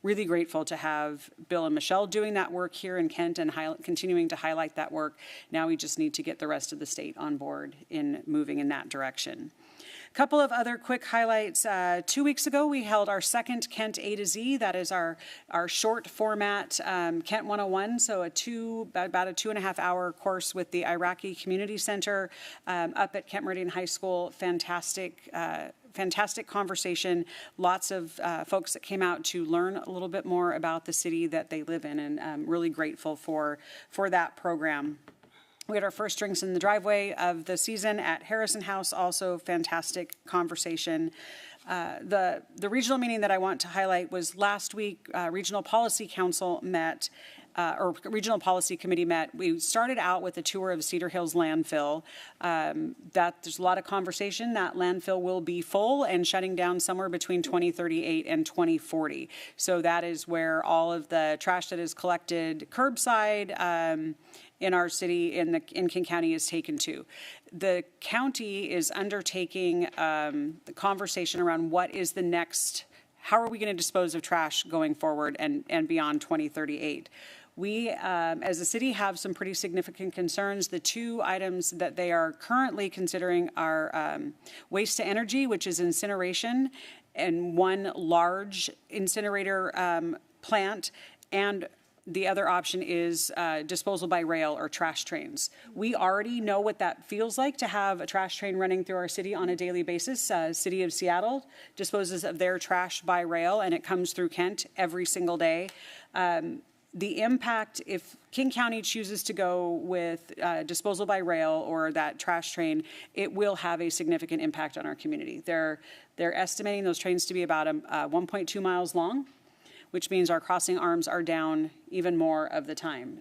really grateful to have Bill and Michelle doing that work here in Kent and continuing to highlight that work. Now we just need to get the rest of the state on board in moving in that direction. A couple of other quick highlights. 2 weeks ago, we held our second Kent A to Z. That is our short format Kent 101, so about a 2.5-hour course with the Iraqi Community Center up at Kent Meridian High School. Fantastic conversation. Lots of folks that came out to learn a little bit more about the city that they live in, and I'm really grateful for that program. We had our first drinks in the driveway of the season at Harrison House, also fantastic conversation. The regional meeting that I want to highlight was last week. Regional Policy Council met, or Regional Policy Committee met. We started out with a tour of Cedar Hills landfill. There's a lot of conversation. That landfill will be full and shutting down somewhere between 2038 and 2040. So that is where all of the trash that is collected curbside in our city, in King County, is taken to. The county is undertaking the conversation around what is the next, how are we going to dispose of trash going forward and beyond 2038. We, as a city, have some pretty significant concerns. The two items that they are currently considering are waste to energy, which is incineration, and one large incinerator plant, and the other option is disposal by rail or trash trains. We already know what that feels like to have a trash train running through our city on a daily basis. City of Seattle disposes of their trash by rail, and it comes through Kent every single day. The impact, if King County chooses to go with disposal by rail or that trash train, it will have a significant impact on our community. They're estimating those trains to be about 1.2 miles long, which means our crossing arms are down even more of the time.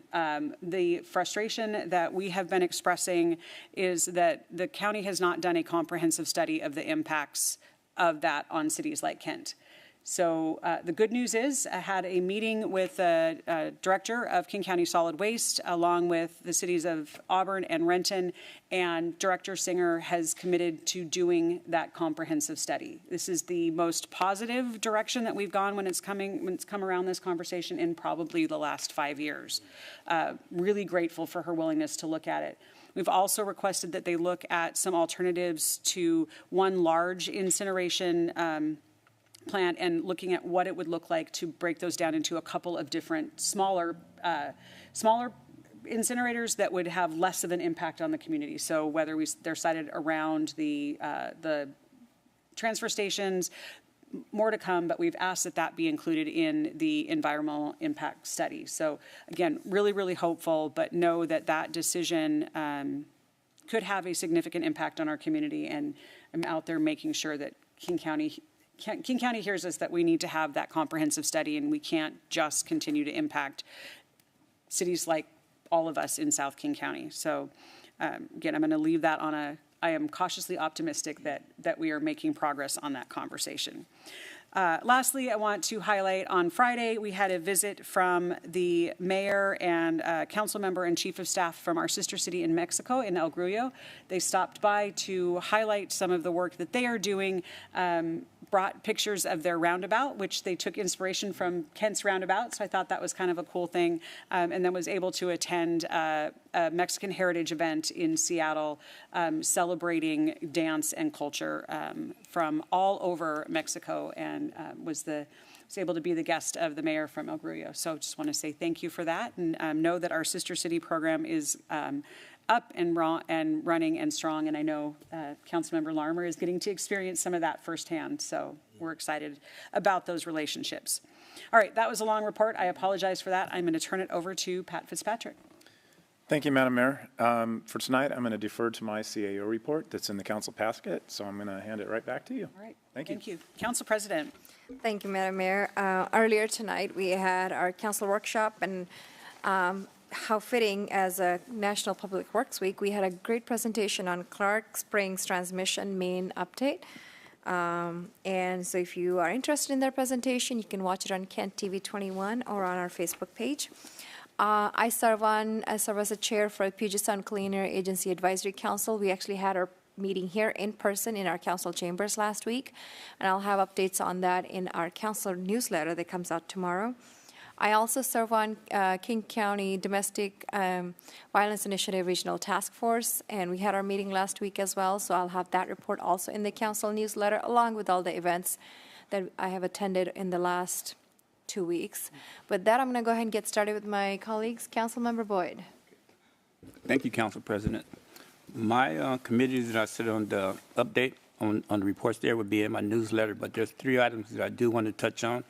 The frustration that we have been expressing is that the county has not done a comprehensive study of the impacts of that on cities like Kent. So the good news is I had a meeting with the director of King County Solid Waste along with the cities of Auburn and Renton, and Director Singer has committed to doing that comprehensive study. This is the most positive direction that we've gone when it's come around this conversation in probably the last 5 years. Really grateful for her willingness to look at it. We've also requested that they look at some alternatives to one large incineration plant and looking at what it would look like to break those down into a couple of different smaller incinerators that would have less of an impact on the community. So whether they're sited around the transfer stations, more to come, but we've asked that that be included in the environmental impact study. So again, really, really hopeful, but know that that decision could have a significant impact on our community, and I'm out there making sure that King County hears us that we need to have that comprehensive study, and we can't just continue to impact cities like all of us in South King County. So again, I'm going to leave that on I am cautiously optimistic that we are making progress on that conversation. Lastly, I want to highlight on Friday, we had a visit from the mayor and council member and chief of staff from our sister city in Mexico, in El Grullo. They stopped by to highlight some of the work that they are doing, brought pictures of their roundabout, which they took inspiration from Kent's roundabout, so I thought that was kind of a cool thing, and then was able to attend a Mexican heritage event in Seattle celebrating dance and culture from all over Mexico, and was able to be the guest of the mayor from El Grullo. So just want to say thank you for that, and know that our Sister City program is up and running and strong, and I know Councilmember Larmer is getting to experience some of that firsthand, so we're excited about those relationships. All right, that was a long report. I apologize for that. I'm going to turn it over to Pat Fitzpatrick. Thank you, Madam Mayor. For tonight, I'm going to defer to my CAO report that's in the council packet, so I'm going to hand it right back to you. All right. Thank you. Thank you. Council President. Thank you, Madam Mayor. Earlier tonight, we had our council workshop, and how fitting as a National Public Works Week, we had a great presentation on Clark Springs Transmission Main Update. And so if you are interested in that presentation, you can watch it on Kent TV 21 or on our Facebook page. I serve as a chair for Puget Sound Clean Air Agency Advisory Council. We actually had our meeting here in person in our council chambers last week, and I'll have updates on that in our council newsletter that comes out tomorrow. I also serve on King County Domestic Violence Initiative Regional Task Force, and we had our meeting last week as well, so I'll have that report also in the council newsletter, along with all the events that I have attended in the last 2 weeks. With that, I'm going to go ahead and get started with my colleagues. Councilmember Boyd. Thank you, Council President. My committees that I sit on the update on the reports there would be in my newsletter, but there's 3 items that I do want to touch on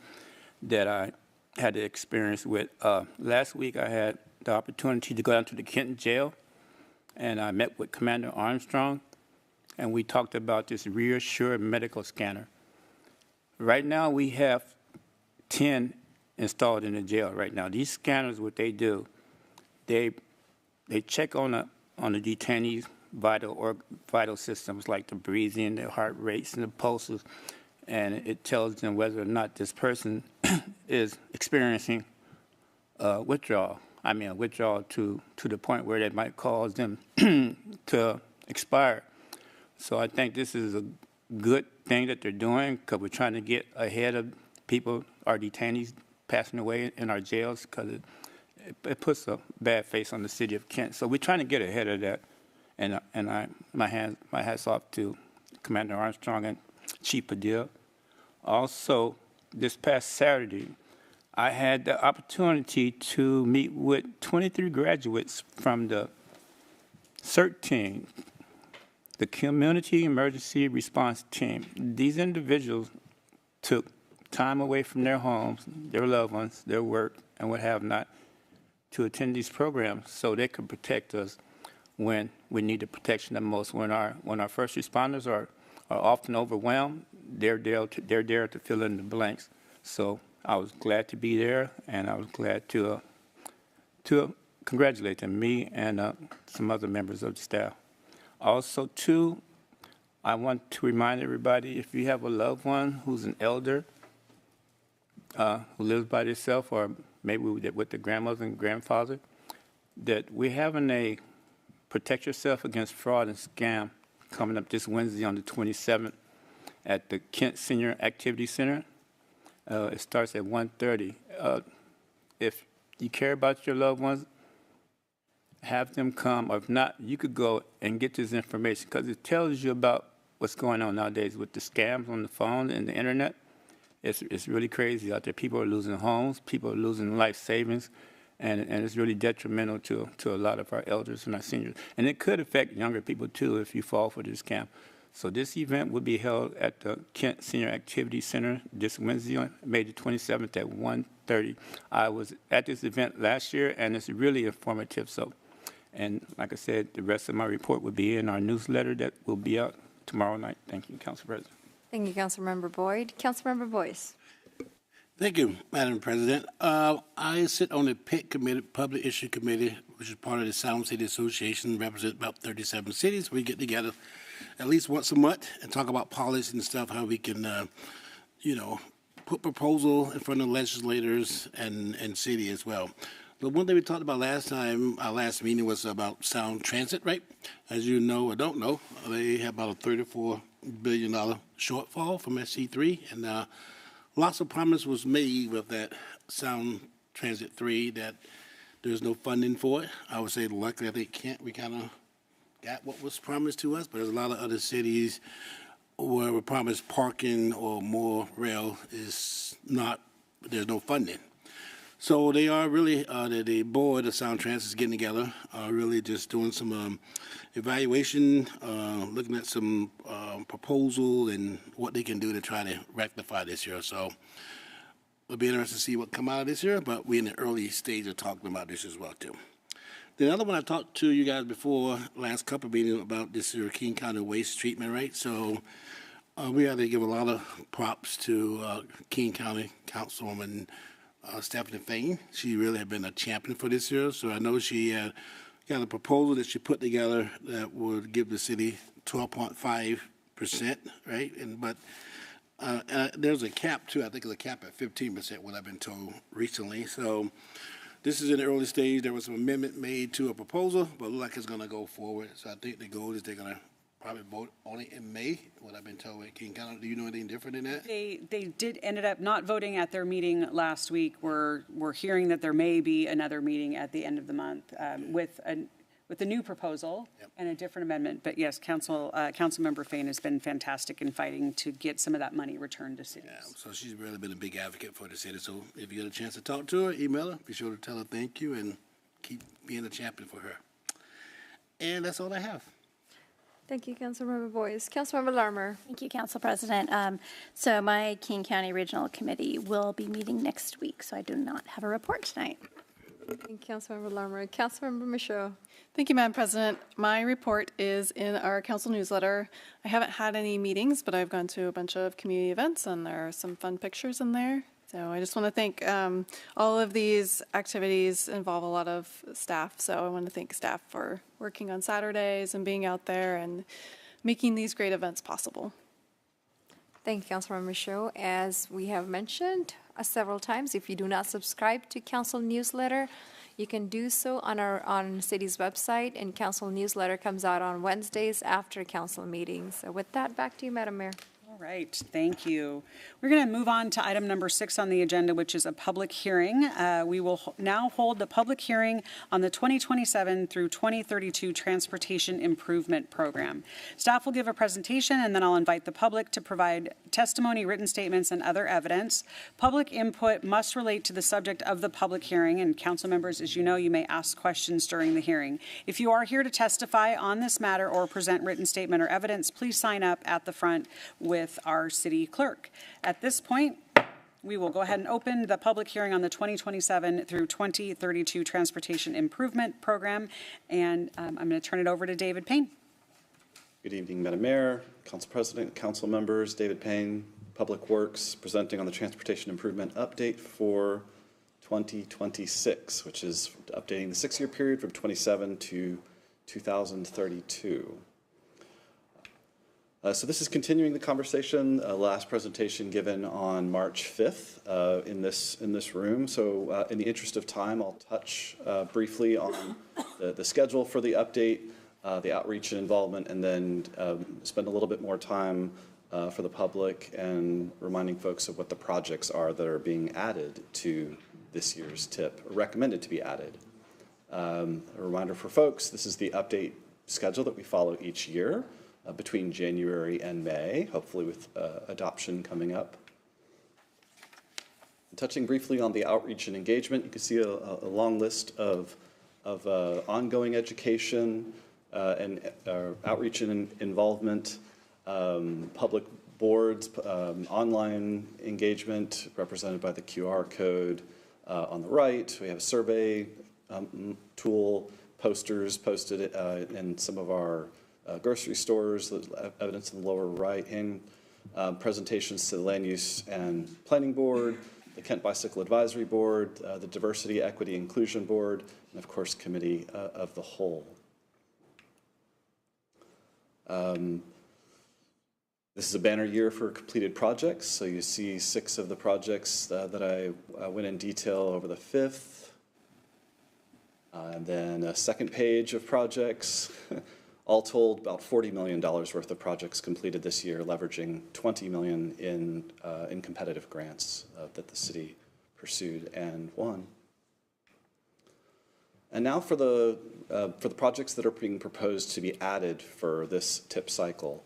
that I had the experience with. Last week, I had the opportunity to go down to the Kenton jail, and I met with Commander Armstrong, and we talked about this Reassure medical scanner. Right now, we have 10 installed in the jail right now. These scanners, what they do, they check on the detainees' vital systems like the breathing, their heart rates, and the pulses, and it tells them whether or not this person is experiencing withdrawal. I mean, a withdrawal to the point where it might cause them to expire. So I think this is a good thing that they're doing, because we're trying to get ahead of people, our detainees passing away in our jails, because it puts a bad face on the city of Kent. So we're trying to get ahead of that, and my hats off to Commander Armstrong and Chief Padilla. Also, this past Saturday, I had the opportunity to meet with 23 graduates from the CERT team, the Community Emergency Response Team. These individuals took time away from their homes, their loved ones, their work, and what have not, to attend these programs so they could protect us when we need the protection the most. When our first responders are often overwhelmed, they're there to fill in the blanks. So I was glad to be there, and I was glad to congratulate them, me and some other members of the staff. Also, too, I want to remind everybody, if you have a loved one who's an elder who lives by themselves, or maybe with the grandmother and grandfather, that we're having a Protect Yourself Against Fraud and Scam coming up this Wednesday on the 27th at the Kent Senior Activity Center. It starts at 1:30. If you care about your loved ones, have them come, or if not, you could go and get this information, because it tells you about what's going on nowadays with the scams on the phone and the internet. It's really crazy out there. People are losing homes, people are losing life savings, and it's really detrimental to a lot of our elders and our seniors. And it could affect younger people too if you fall for this scam. So this event will be held at the Kent Senior Activity Center this Wednesday, on May the 27th at 1:30. I was at this event last year, and it's really informative. So, and like I said, the rest of my report will be in our newsletter that will be out tomorrow night. Thank you, Council President. Thank you, Councilmember Boyd. Councilmember Boyce. Thank you, Madam President. I sit on the PIC committee, Public Issue Committee, which is part of the Sound City Association, represent about 37 cities. We get together at least once a month and talk about policy and stuff, how we can, put proposal in front of legislators and city as well. The one thing we talked about last time, our last meeting, was about Sound Transit, right? As you know or don't know, they have about a $34 billion shortfall from SC3, and lots of promise was made with that Sound Transit 3 that there's no funding for it. I would say luckily I think Kent, we kind of got what was promised to us, but there's a lot of other cities where we promised parking or more rail is not, there's no funding. So they are really, the board of Sound Transit is getting together, really just doing some evaluation, looking at some proposal and what they can do to try to rectify this year. So it'll be interesting to see what come out of this year, but we're in the early stage of talking about this as well, too. The other one I talked to you guys before, last couple of meetings, about this year King County waste treatment, right? So we have to give a lot of props to King County Councilwoman Stephanie Fain. She really has been a champion for this year. So I know she got a proposal that she put together that would give the city 12.5%, right? But there's a cap too. I think it's a cap at 15%, what I've been told recently. So this is in the early stage. There was some amendment made to a proposal, but it looks like it's going to go forward. So I think the goal is they're going to probably vote on it in May, what I've been told at King County. Do you know anything different than that? They did ended up not voting at their meeting last week. We're hearing that there may be another meeting at the end of the month with a new proposal and a different amendment. But yes, Councilmember Fain has been fantastic in fighting to get some of that money returned to cities. Yeah, so she's really been a big advocate for the city. So if you get a chance to talk to her, email her, be sure to tell her thank you and keep being a champion for her. And that's all I have. Thank you, Councilmember Boyce. Councilmember Larmer. Thank you, Council President. So my King County Regional Committee will be meeting next week, so I do not have a report tonight. Thank you, Councilmember Larmer. Councilmember Michaud. Thank you, Madam President. My report is in our council newsletter. I haven't had any meetings, but I've gone to a bunch of community events, and there are some fun pictures in there. So I just want to thank all of these activities involve a lot of staff. So I want to thank staff for working on Saturdays and being out there and making these great events possible. Thank you, Councilmember Michaud. As we have mentioned several times, if you do not subscribe to council newsletter, you can do so on city's website, and council newsletter comes out on Wednesdays after council meetings. So with that, back to you, Madam Mayor. All right, thank you. We're going to move on to item number 6 on the agenda, which is a public hearing. We will now hold the public hearing on the 2027 through 2032 Transportation Improvement Program. Staff will give a presentation, and then I'll invite the public to provide testimony, written statements, and other evidence. Public input must relate to the subject of the public hearing, and council members, as you know, you may ask questions during the hearing. If you are here to testify on this matter or present written statement or evidence, please sign up at the front with our city clerk. At this point, we will go ahead and open the public hearing on the 2027 through 2032 Transportation Improvement Program, and I'm going to turn it over to David Payne. Good evening, Madam Mayor, Council President, Council members. David Payne, Public Works, presenting on the Transportation Improvement Update for 2026, which is updating the 6-year period from 27 to 2032. So this is continuing the conversation, last presentation given on March 5th in this room. So in the interest of time, I'll touch briefly on the schedule for the update, the outreach and involvement, and then spend a little bit more time for the public and reminding folks of what the projects are that are being added to this year's TIP, or recommended to be added. A reminder for folks, this is the update schedule that we follow each year. Between January and May, hopefully with adoption coming up. Touching briefly on the outreach and engagement, you can see a long list of ongoing education and outreach and involvement, public boards, online engagement represented by the QR code on the right. We have a survey tool, posters posted in some of our grocery stores, evidence in the lower right, and presentations to the Land Use and Planning Board, the Kent Bicycle Advisory Board, the Diversity, Equity, Inclusion Board, and of course, Committee of the Whole. This is a banner year for completed projects, so you see 6 of the projects that I went in detail over the 5th. And then a second page of projects. All told, about $40 million worth of projects completed this year, leveraging $20 million in competitive grants that the city pursued and won. And now for the projects that are being proposed to be added for this TIP cycle.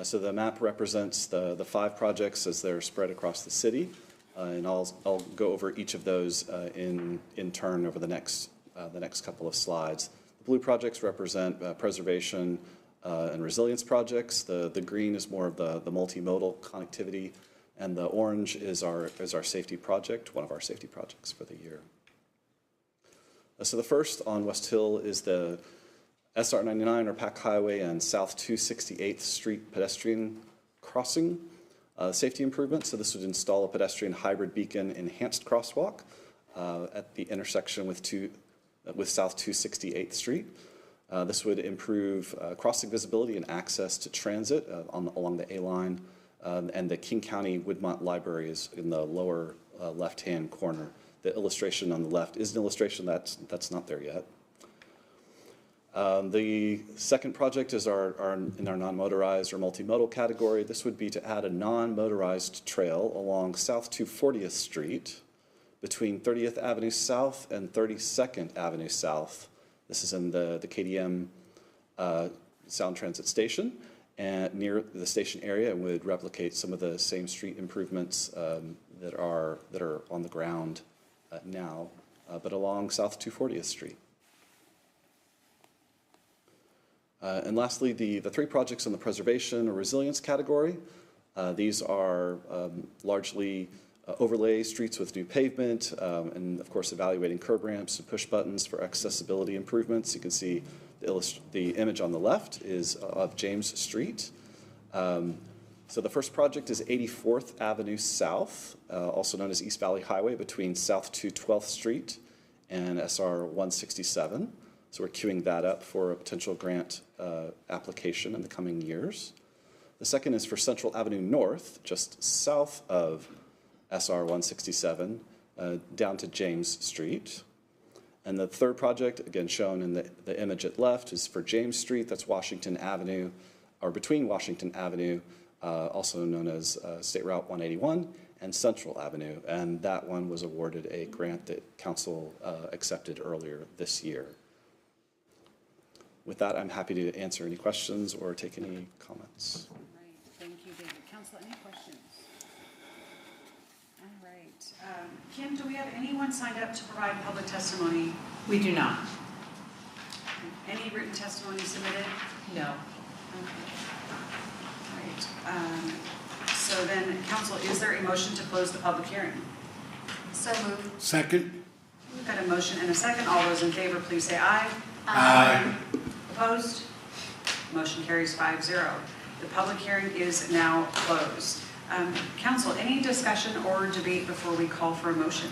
So the map represents the 5 projects as they're spread across the city, and I'll go over each of those in turn over the next couple of slides. Blue projects represent preservation and resilience projects. The green is more of the multimodal connectivity, and the orange is our safety project, one of our safety projects for the year. So the first on West Hill is the SR 99 or Pack Highway and South 268th Street pedestrian crossing safety improvement. So this would install a pedestrian hybrid beacon enhanced crosswalk at the intersection with South 268th Street. This would improve crossing visibility and access to transit along the A line, and the King County Woodmont Library is in the lower left-hand corner. The illustration on the left is an illustration that's not there yet. The second project is in our non-motorized or multimodal category. This would be to add a non-motorized trail along South 240th Street between 30th Avenue South and 32nd Avenue South. This is in the KDM Sound Transit Station, and near the station area, and would replicate some of the same street improvements that are on the ground now, but along South 240th Street. And lastly, the 3 projects in the preservation or resilience category. These are largely overlay streets with new pavement, and of course evaluating curb ramps and push buttons for accessibility improvements. You can see the image on the left is of James Street. So the first project is 84th Avenue South, also known as East Valley Highway, between South 212th Street and SR 167. So we're queuing that up for a potential grant application in the coming years. The second is for Central Avenue North, just south of SR 167, down to James Street. And the third project, again shown in the image at left, is for James Street. That's Washington Avenue, or between Washington Avenue, also known as State Route 181, and Central Avenue. And that one was awarded a grant that Council accepted earlier this year. With that, I'm happy to answer any questions or take any comments. All right, thank you, David. Council, any questions? All right. Kim, do we have anyone signed up to provide public testimony? We do not. Any written testimony submitted? No. All right. So then, Council, is there a motion to close the public hearing? So moved. Second. We've got a motion and a second. All those in favor, please say aye. Aye. Opposed? Motion carries 5-0. The public hearing is now closed. Council, any discussion or debate before we call for a motion?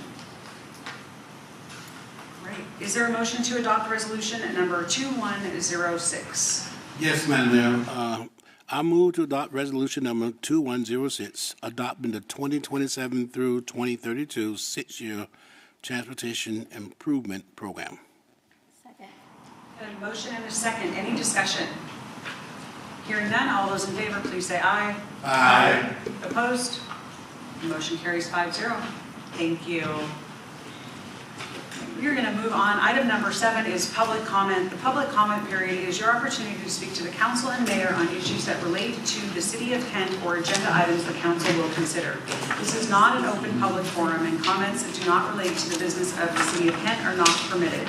Right. Is there a motion to adopt resolution number 2106? Yes, Madam Mayor. I move to adopt resolution number 2106, adopting the 2027 through 2032 6-year transportation improvement program. Second. A motion and a second. Any discussion? Hearing none, all those in favor, please say aye. Aye. Opposed? Motion carries 5-0. Thank you. We're going to move on. Item number 7 is public comment. The public comment period is your opportunity to speak to the council and mayor on issues that relate to the city of Kent or agenda items the council will consider. This is not an open public forum, and comments that do not relate to the business of the city of Kent are not permitted.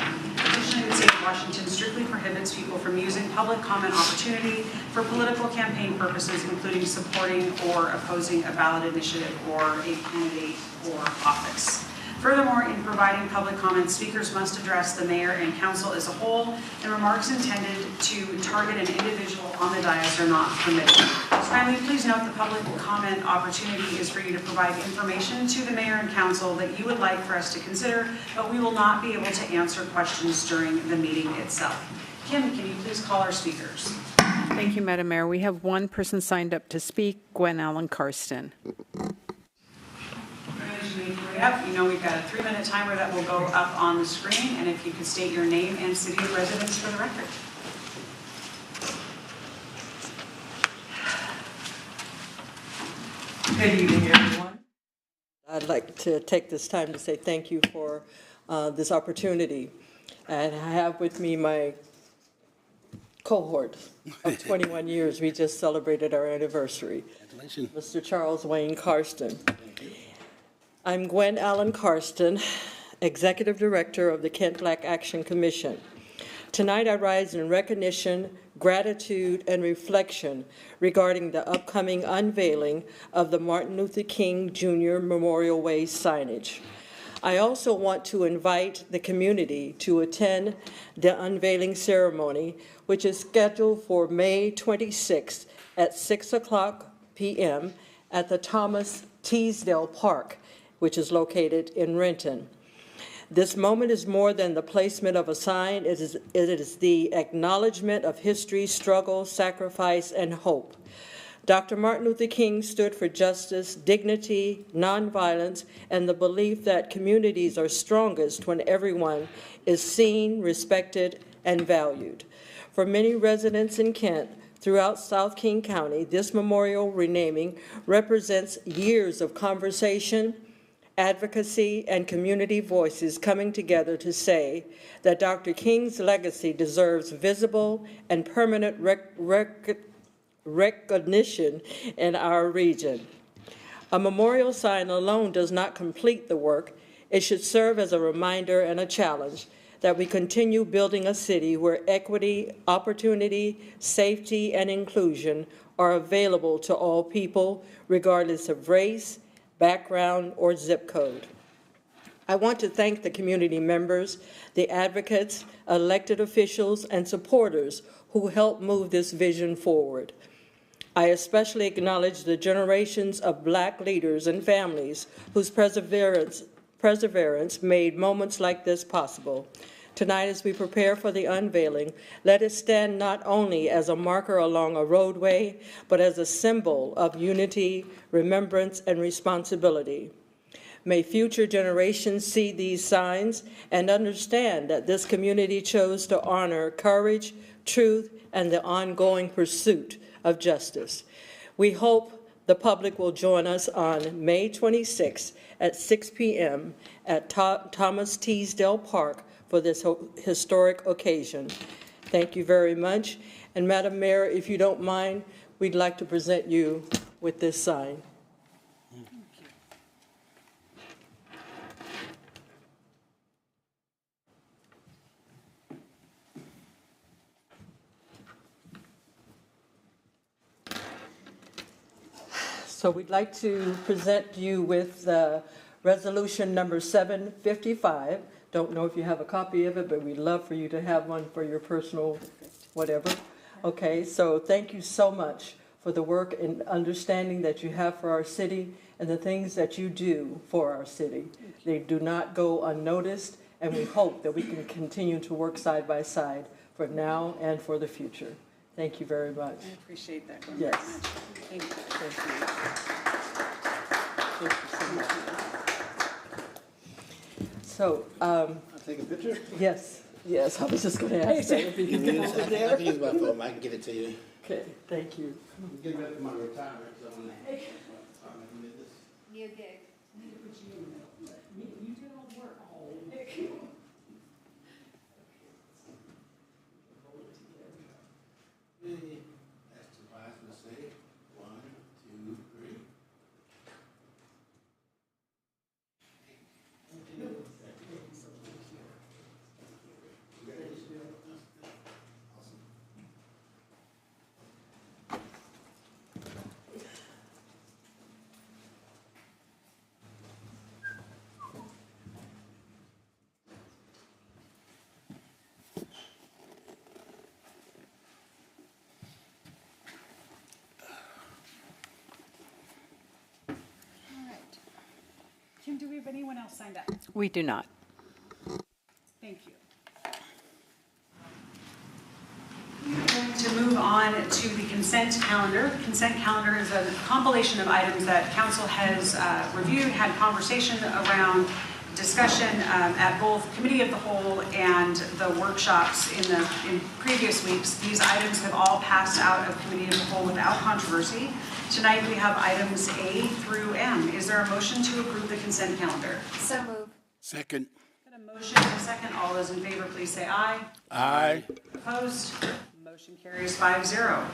Additionally, the state of Washington strictly prohibits people from using public comment opportunity for political campaign purposes, including supporting or opposing a ballot initiative or a candidate for office. Furthermore, in providing public comments, speakers must address the mayor and council as a whole, and remarks intended to target an individual on the dais are not permitted. Finally, please note the public comment opportunity is for you to provide information to the mayor and council that you would like for us to consider, but we will not be able to answer questions during the meeting itself. Kim, can you please call our speakers? Thank you, Madam Mayor. We have one person signed up to speak, Gwen Allen Karsten. You know we've got a 3-minute timer that will go up on the screen, and if you could state your name and city of residence for the record. Good evening, everyone. I'd like to take this time to say thank you for this opportunity. And I have with me my cohort of 21 years. We just celebrated our anniversary. Congratulations. Mr. Charles Wayne Karsten. I'm Gwen Allen Karsten, Executive Director of the Kent Black Action Commission. Tonight I rise in recognition, gratitude, and reflection regarding the upcoming unveiling of the Martin Luther King Jr. Memorial Way signage. I also want to invite the community to attend the unveiling ceremony, which is scheduled for May 26th at 6:00 p.m. at the Thomas Teasdale Park, which is located in Renton. This moment is more than the placement of a sign. It is the acknowledgement of history, struggle, sacrifice, and hope. Dr. Martin Luther King stood for justice, dignity, nonviolence, and the belief that communities are strongest when everyone is seen, respected, and valued. For many residents in Kent, throughout South King County, this memorial renaming represents years of conversation, advocacy, and community voices coming together to say that Dr. King's legacy deserves visible and permanent recognition in our region. A memorial sign alone does not complete the work. It should serve as a reminder and a challenge that we continue building a city where equity, opportunity, safety, and inclusion are available to all people, regardless of race, background, or zip code. I want to thank the community members, the advocates, elected officials, and supporters who helped move this vision forward. I especially acknowledge the generations of Black leaders and families whose perseverance made moments like this possible. Tonight, as we prepare for the unveiling, let it stand not only as a marker along a roadway, but as a symbol of unity, remembrance, and responsibility. May future generations see these signs and understand that this community chose to honor courage, truth, and the ongoing pursuit of justice. We hope the public will join us on May 26th at 6 p.m. at Thomas Teasdale Park for this historic occasion. Thank you very much. And Madam Mayor, if you don't mind, we'd like to present you with this sign. So we'd like to present you with resolution number 755. Don't know if you have a copy of it, but we'd love for you to have one for your personal whatever. Okay, so thank you so much for the work and understanding that you have for our city and the things that you do for our city. They do not go unnoticed, and we hope that we can continue to work side by side for now and for the future. Thank you very much. I appreciate that, Gwen, Yes. very much. Thank you. Thank you so much. So, I'll take a picture. yes, I was just going to ask that if you could get I over can there. use my phone, I can get it to you. Okay, thank you. I'm getting ready for my retirement, so I'm gonna. New gig. That's the vice will say, 1, 2, 3. Kim, do we have anyone else signed up? We do not. Thank you. We're going to move on to the consent calendar. Consent calendar is a compilation of items that council has reviewed, had conversation around, discussion at both committee of the whole and the workshops in previous weeks. These items have all passed out of committee of the whole without controversy. Tonight we have items A through M. Is there a motion to approve the consent calendar? So move. Second. Got a motion and a second. All those in favor, please say aye. Aye. Opposed? Motion carries 5-0.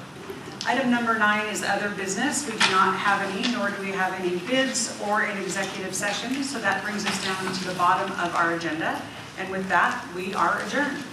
Item number 9 is other business. We do not have any, nor do we have any bids or an executive session. So that brings us down to the bottom of our agenda. And with that, we are adjourned.